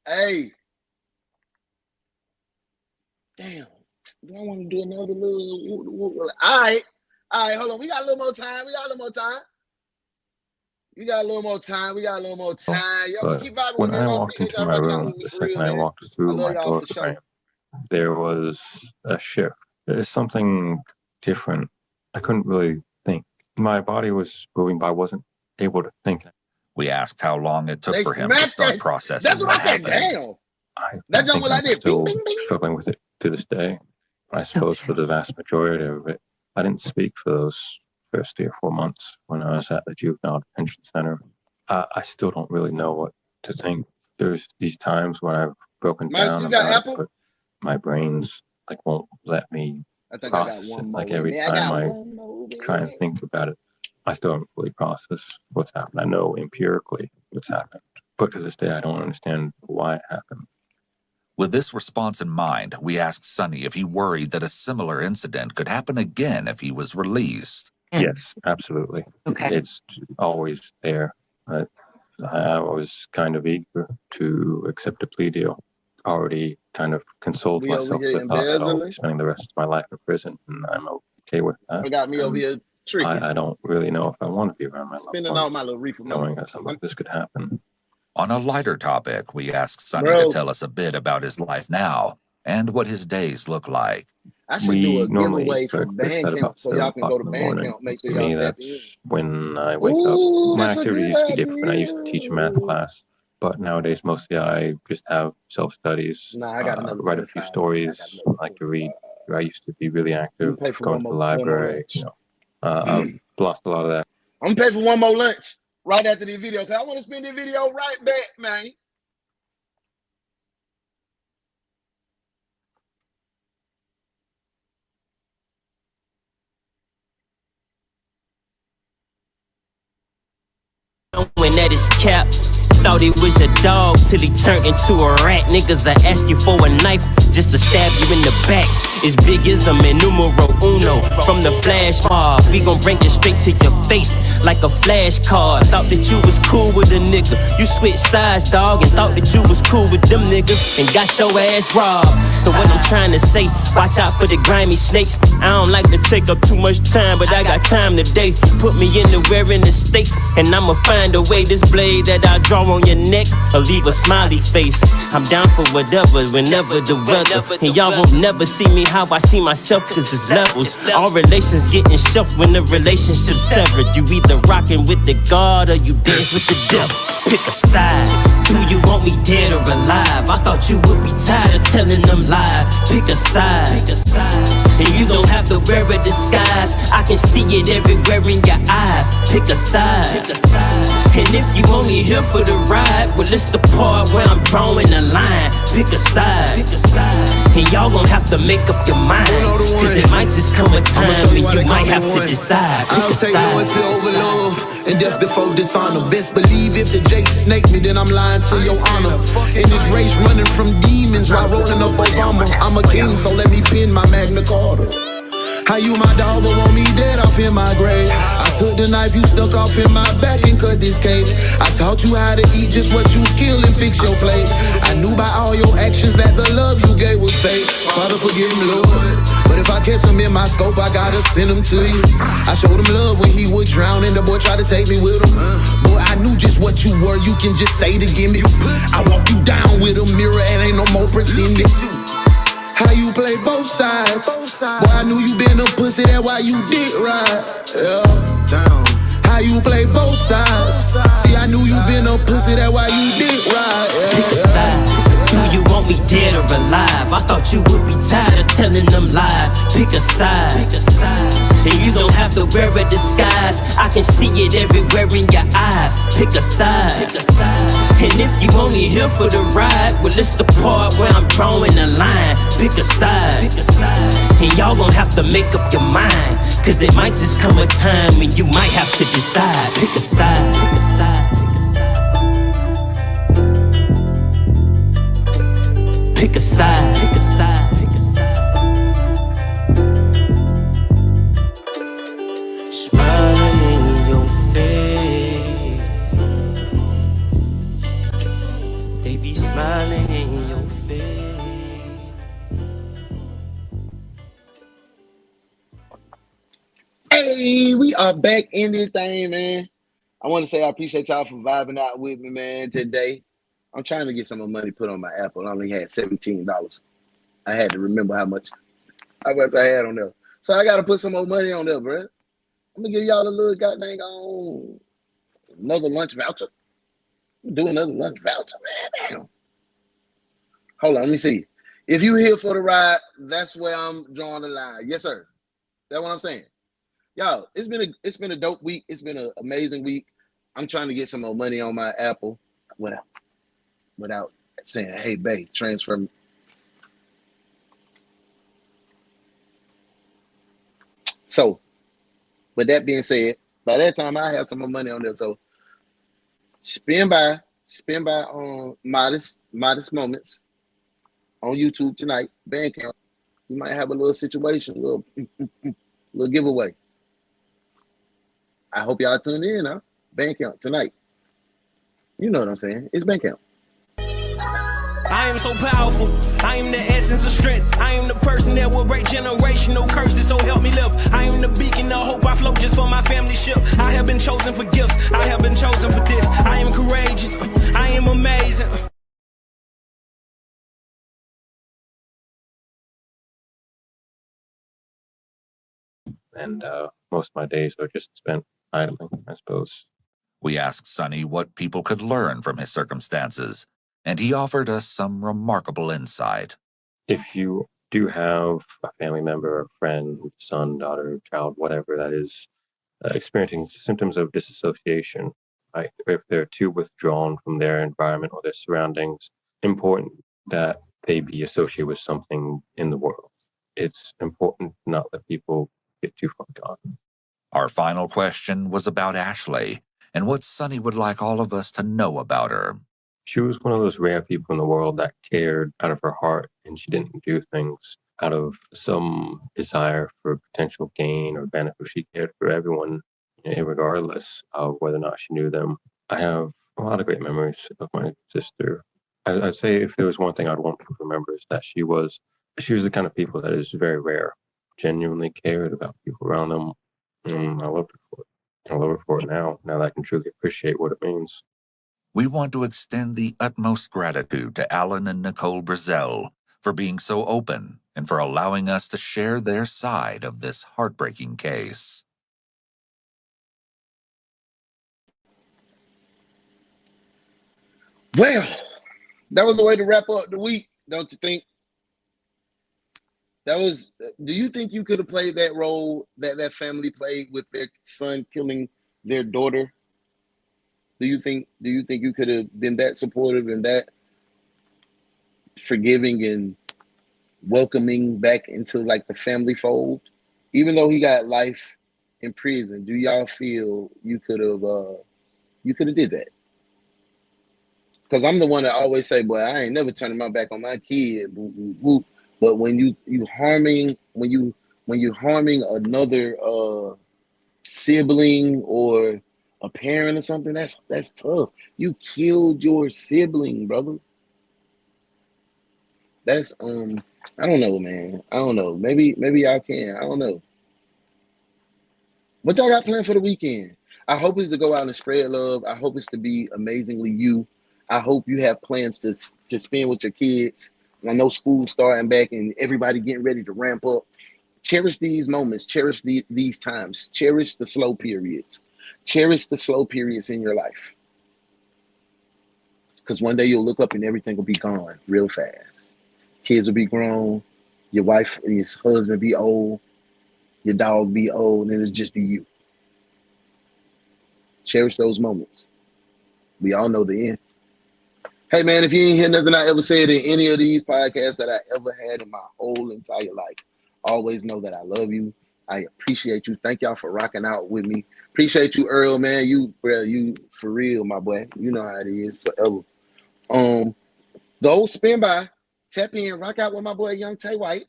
Hey. Damn. Do I want to do another little? All right, hold on. We got a little more time. We got a little more time. Yo, keep vibing when with me. I walked into my room, the second I walked through my door frame, there was a shift. There's something different. I couldn't really think. My body was moving, but I wasn't able to think. We asked how long it took for him to start processing. That's what I said. Damn. That jump was like that. Still struggling with it to this day. I suppose for the vast majority of it, I didn't speak for those first 3 or 4 months when I was at the juvenile detention center. I still don't really know what to think. There's these times when I've broken down about it, but my brain's like won't let me process it. Like every time I try and think about it, I still haven't fully processed what's happened. I know empirically what's happened, but to this day, I don't understand why it happened. With this response in mind, we asked Sonny if he worried that a similar incident could happen again if he was released. Yes, absolutely. Okay. It's always there. I was kind of eager to accept a plea deal. Already kind of consoled myself with thought that I'll be spending the rest of my life in prison, and I'm okay with that. I got me over here tricky. I don't really know if I want to be around my loved Spending all my little reefer money. knowing that something like this could happen. On a lighter topic, we asked Sonny to tell us a bit about his life now and what his days look like. I should do a giveaway for band camp so y'all can go to band camp. Make sure y'all tap in. When I wake up, my activities used to be different. I used to teach a math class, but nowadays mostly I just have self-studies, write a few stories, I like to read. I used to be really active, going to the library. I've lost a lot of that. I'm gonna pay for one more lunch right after the video because I want to spend the video right back, man. Knowing that it's cap. Thought he was a dog till he turned into a rat. Niggas I ask you for a knife just to stab you in the back. As big as I'm in numero uno. From the flash mob, we gon' bring it straight to your face like a flashcard. Thought that you was cool with a nigga. You switched sides, dog, and thought that you was cool with them niggas and got your ass robbed. So what I'm trying to say, watch out for the grimy snakes. I don't like to take up too much time, but I got time today. Put me in the wearing the stakes, and I'ma find a way. This blade that I draw on your neck, or leave a smiley face. I'm down for whatever, whenever the weather. And y'all won't never see me how I see myself, cause it's levels. All relations getting shelved when the relationship's severed. You either rockin' with the God or you dance with the devil. So pick a side. Do you want me dead or alive? I thought you would be tired of telling them lies. Pick a side. And you don't have to wear a disguise. I can see it everywhere in your eyes. Pick a side. And if you only here for the ride, well, it's the part where I'm drawing a line. Pick a side. And y'all gon' have to make up your mind, cause it might just come a time when you might have to decide. I'll take loyalty over love and death before dishonor. Best believe if the J snake me, then I'm lying to your honor. In this race running from demons while rolling up Obama. I'm a king, so let me pin my Magna Carta. How you my dog but want me dead off in my grave? I took the knife you stuck off in my back and cut this cake. I taught you how to eat just what you kill and fix your plate. I knew by all your actions that the love you gave was fake. Father forgive him, Lord, but if I catch him in my scope, I gotta send him to you. I showed him love when he would drown and the boy tried to take me with him. Boy, I knew just what you were, you can just say the gimmicks. I walk you down with a mirror and ain't no more pretending. How you play both sides? Boy, I knew you been a pussy, that's why you dick ride. Yeah, down. How you play both sides? See, I knew you been a pussy, that's why you dick ride. Pick a side. Do you want me me dead or alive. I thought you would be tired of telling them lies. Pick a side. And you don't have to wear a disguise. I can see it everywhere in your eyes. Pick a side. And if you only here for the ride, well, it's the part where I'm drawing the line. Pick a side. And y'all gon' have to make up your mind, cause it might just come a time when you might have to decide. Pick a side. Pick a side. Pick a side. Pick a side. Pick a side. Smiling in your face. They be smiling in your face. Hey, we are back in this thing, man. I want to say I appreciate y'all for vibing out with me, man, today. I'm trying to get some more money put on my Apple. I only had $17. I had to remember how much I had on there. So I got to put some more money on there, bro. I'm going to give y'all a little goddamn another lunch voucher. Do another lunch voucher, man. Damn. Hold on, let me see. If you here for the ride, that's where I'm drawing the line. Yes, sir. That's what I'm saying. Y'all, it's been a dope week. It's been an amazing week. I'm trying to get some more money on my Apple without saying, hey, babe, transfer me. So, with that being said, by that time I have some more money on there. So spin by modest moments on YouTube tonight, Bandcamp. You might have a little situation, little giveaway. I hope y'all tuned in, huh? Bandcamp tonight. You know what I'm saying? It's Bandcamp. I am so powerful. I am the essence of strength. I am the person that will break generational curses, so help me live. I am the beacon of hope. I flow just for my family ship. I have been chosen for gifts. I have been chosen for this. I am courageous. I am amazing. And most of my days are just spent idling, I suppose. We asked Sonny what people could learn from his circumstances, and he offered us some remarkable insight. If you do have a family member, a friend, son, daughter, child, whatever that is, experiencing symptoms of disassociation, right? If they're too withdrawn from their environment or their surroundings, important that they be associated with something in the world. It's important to not let people get too far gone. Our final question was about Ashley and what Sonny would like all of us to know about her. She was one of those rare people in the world that cared out of her heart, and she didn't do things out of some desire for potential gain or benefit. She cared for everyone, regardless of whether or not she knew them. I have a lot of great memories of my sister. I'd say if there was one thing I'd want people to remember is that she was the kind of people that is very rare, genuinely cared about people around them. I loved her for it. I love her for it now that I can truly appreciate what it means. We want to extend the utmost gratitude to Alan and Nicole Brazel for being so open and for allowing us to share their side of this heartbreaking case. Well, that was a way to wrap up the week, don't you think? Do you think you could have played that role that family played with their son killing their daughter? Do you think you could have been that supportive and that forgiving and welcoming back into like the family fold? Even though he got life in prison, do y'all feel you could have did that? Because I'm the one that always say, boy, I ain't never turning my back on my kid. But when you're harming another sibling or a parent or something, that's tough. You killed your sibling, brother. That's I don't know, man. I don't know. Maybe y'all can. I don't know. What y'all got planned for the weekend? I hope it's to go out and spread love. I hope it's to be amazingly you. I hope you have plans to spend with your kids. I know school's starting back and everybody getting ready to ramp up. Cherish these moments. Cherish these times. Cherish the slow periods. Cherish the slow periods in your life. Because one day you'll look up and everything will be gone real fast. Kids will be grown. Your wife and your husband be old. Your dog be old, and it'll just be you. Cherish those moments. We all know the end. Hey, man, if you ain't hear nothing I ever said in any of these podcasts that I ever had in my whole entire life, always know that I love you. I appreciate you. Thank y'all for rocking out with me. Appreciate you, Earl, man. You for real, my boy. You know how it is forever. Go spin by, tap in, rock out with my boy, Young Tay White.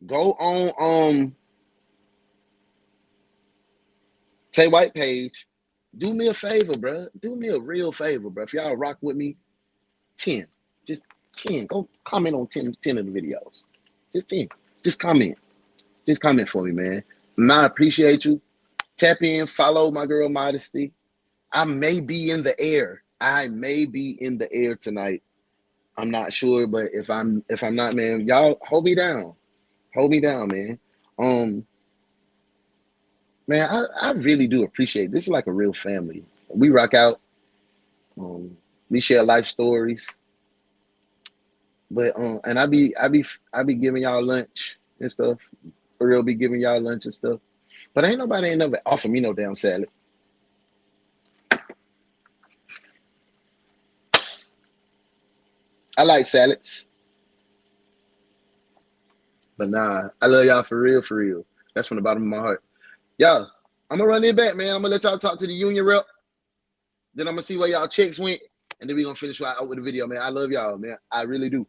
Go on Tay White page. Do me a favor, bro. Do me a real favor, bro. If y'all rock with me, 10. Just 10. Go comment on 10 of the videos. Just 10. Just comment. Just comment for me, man. I appreciate you. Tap in, follow my girl Modesty. I may be in the air. I may be in the air tonight. I'm not sure, but if I'm not, man, y'all hold me down. Hold me down, man. Man, I really do appreciate it. This is like a real family. We rock out. We share life stories. But and I be giving y'all lunch and stuff. For real, be giving y'all lunch and stuff. But ain't nobody never offer me no damn salad. I like salads. But nah, I love y'all for real, for real. That's from the bottom of my heart. Y'all, I'm going to run it back, man. I'm going to let y'all talk to the union rep. Then I'm going to see where y'all checks went. And then we're going to finish out with the video, man. I love y'all, man. I really do.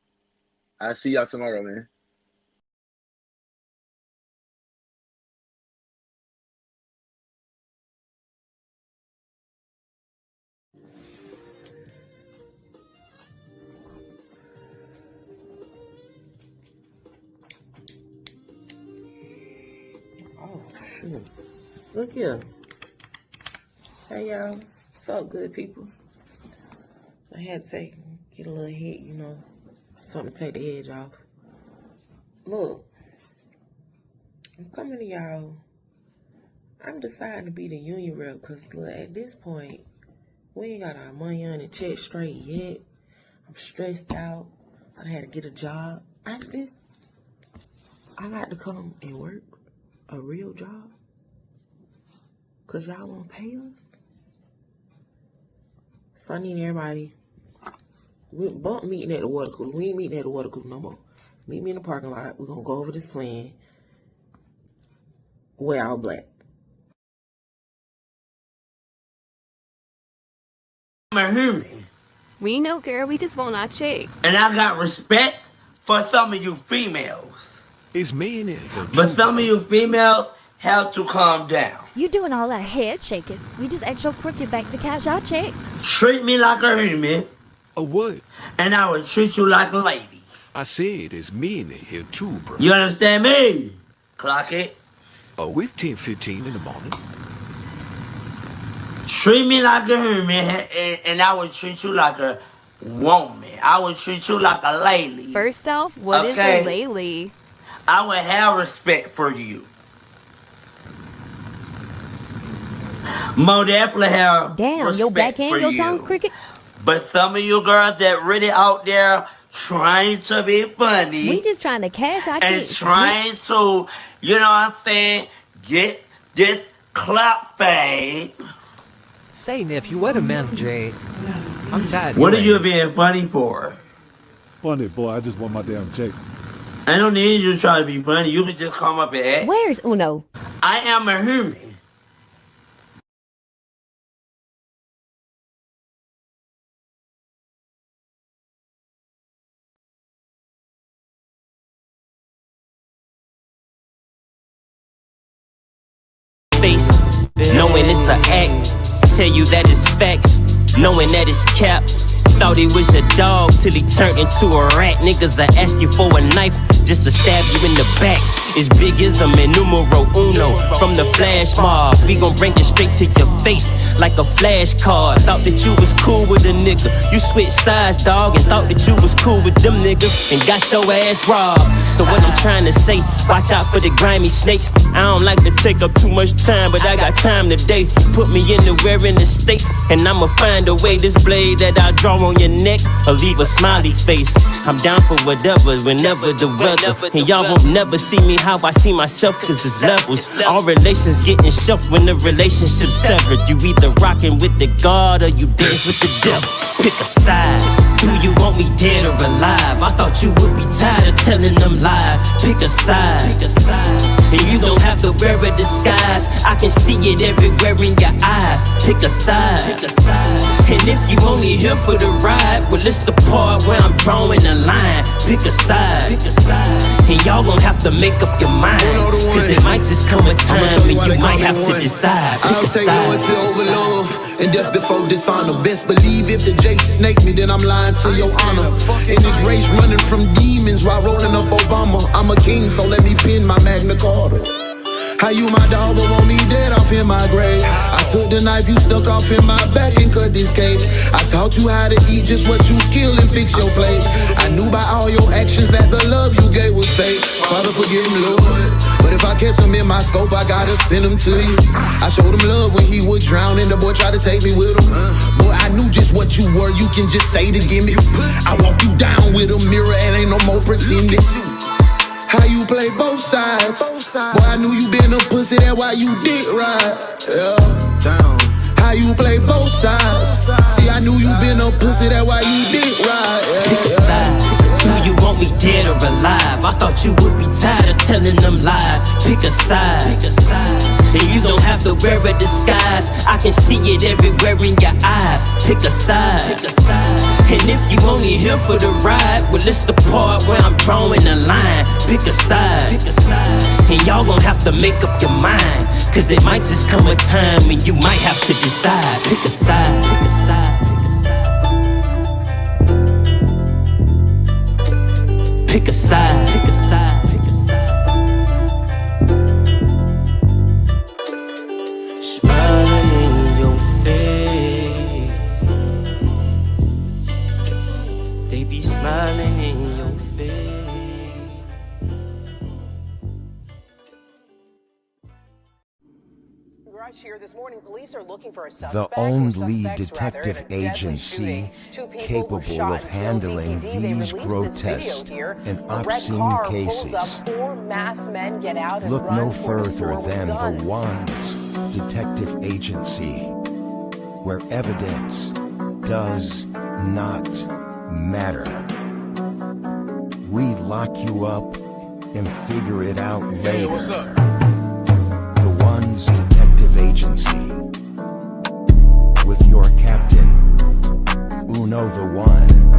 I'll see y'all tomorrow, man. Oh, shoot. Look here. Hey, y'all. What's up, good people? I had to get a little hit, you know, something to take the edge off. Look, I'm coming to y'all. I'm deciding to be the union rep because, look, at this point, we ain't got our money on the check straight yet. I'm stressed out. I had to get a job. I got to come and work a real job because y'all won't pay us. So I need everybody. We bump meeting at the water cooler. We ain't meeting at the water cooler no more. Meet me in the parking lot. We're going to go over this plan. Wear all black. I'm a human. We know, girl. We just will not shake. And I got respect for some of you females. It's me in it. But some of you females have to calm down. You doing all that head shaking. We just asked your crooked back to cash our check. Treat me like a human. A what? And I will treat you like a lady. I said it's me in it here too, bro. You understand me? Clock it. Oh, it's 10:15 in the morning. Treat me like a human, and I will treat you like a woman. I will treat you like a lady. First off, what is a lady? I will have respect for you. More definitely have Damn, respect your backhand, for your you. tongue cricket. But some of you girls that really out there trying to be funny. We just trying to cash our and checks. trying to, you know what I'm saying, get this clap fame. Say, nephew, wait a minute, Jay. I'm tired. What are you being funny for? Funny, boy. I just want my damn check. I don't need you to try to be funny. You can just come up and act. Where's Uno? I am a human. Face, knowing it's an act, tell you that it's facts, knowing that it's cap. Thought he was your dog till he turned into a rat. Niggas are asking for a knife just to stab you in the back. It's big ism and numero uno from the flash mob. We gon' bring it straight to your face like a flashcard. Thought that you was cool with a nigga. You switched sides, dog, and thought that you was cool with them niggas and got your ass robbed. So what I'm trying to say, watch out for the grimy snakes. I don't like to take up too much time, but I got time today. Put me anywhere in the States, and I'ma find a way. This blade that I draw on your neck, or leave a smiley face. I'm down for whatever, whenever the weather. And y'all won't never see me how I see myself, cause it's levels. All relations getting shelved when the relationship's severed. You either rockin' with the God or you dance with the devil. Pick a side. Do you want me dead or alive? I thought you would be tired of telling them lies. Pick a side. And you don't have to wear a disguise. I can see it everywhere in your eyes. Pick a side. And if you only here for the ride, well, it's the part where I'm drawing a line. Pick a side. And y'all gon' have to make up your mind, cause it might just come a time when you might have to decide. I'll take loyalty over love and death before dishonor. Best believe if the J snake me, then I'm lying to your honor. In this race running from demons while rolling up Obama. I'm a king, so let me pin my Magna Carta. How you my dog but want me dead off in my grave? I took the knife you stuck off in my back and cut this cake. I taught you how to eat just what you kill and fix your plate. I knew by all your actions that the love you gave was fake. Father forgive him, Lord, but if I catch him in my scope, I gotta send him to you. I showed him love when he would drown and the boy tried to take me with him. Boy, I knew just what you were, you can just say the gimmicks. I walk you down with a mirror and ain't no more pretending. How you play both sides? Boy, I knew you been a pussy, that's why you dick ride. Yeah, down. How you play both sides? See, I knew you been a pussy, that's why you dick ride. Yeah, pick a side. Do you want me dead or alive? I thought you would be tired of telling them lies. Pick a side. And you don't have to wear a disguise. I can see it everywhere in your eyes. Pick a side. And if you only here for the ride, well, it's the part where I'm drawing a line. Pick a side. And y'all gon' have to make up your mind, cause it might just come a time when you might have to decide. Pick a side. Pick a side. Pick a side. Pick a side. Pick a side. Smiling in your face. They be smiling in your face. Here this morning, police are looking for a suspect. The only detective agency capable of handling these grotesque and obscene cases. Look no further than the Ones Detective Agency, where evidence does not matter. We lock you up and figure it out later. What's up? The Ones Detective Agency, with your captain, Uno the One.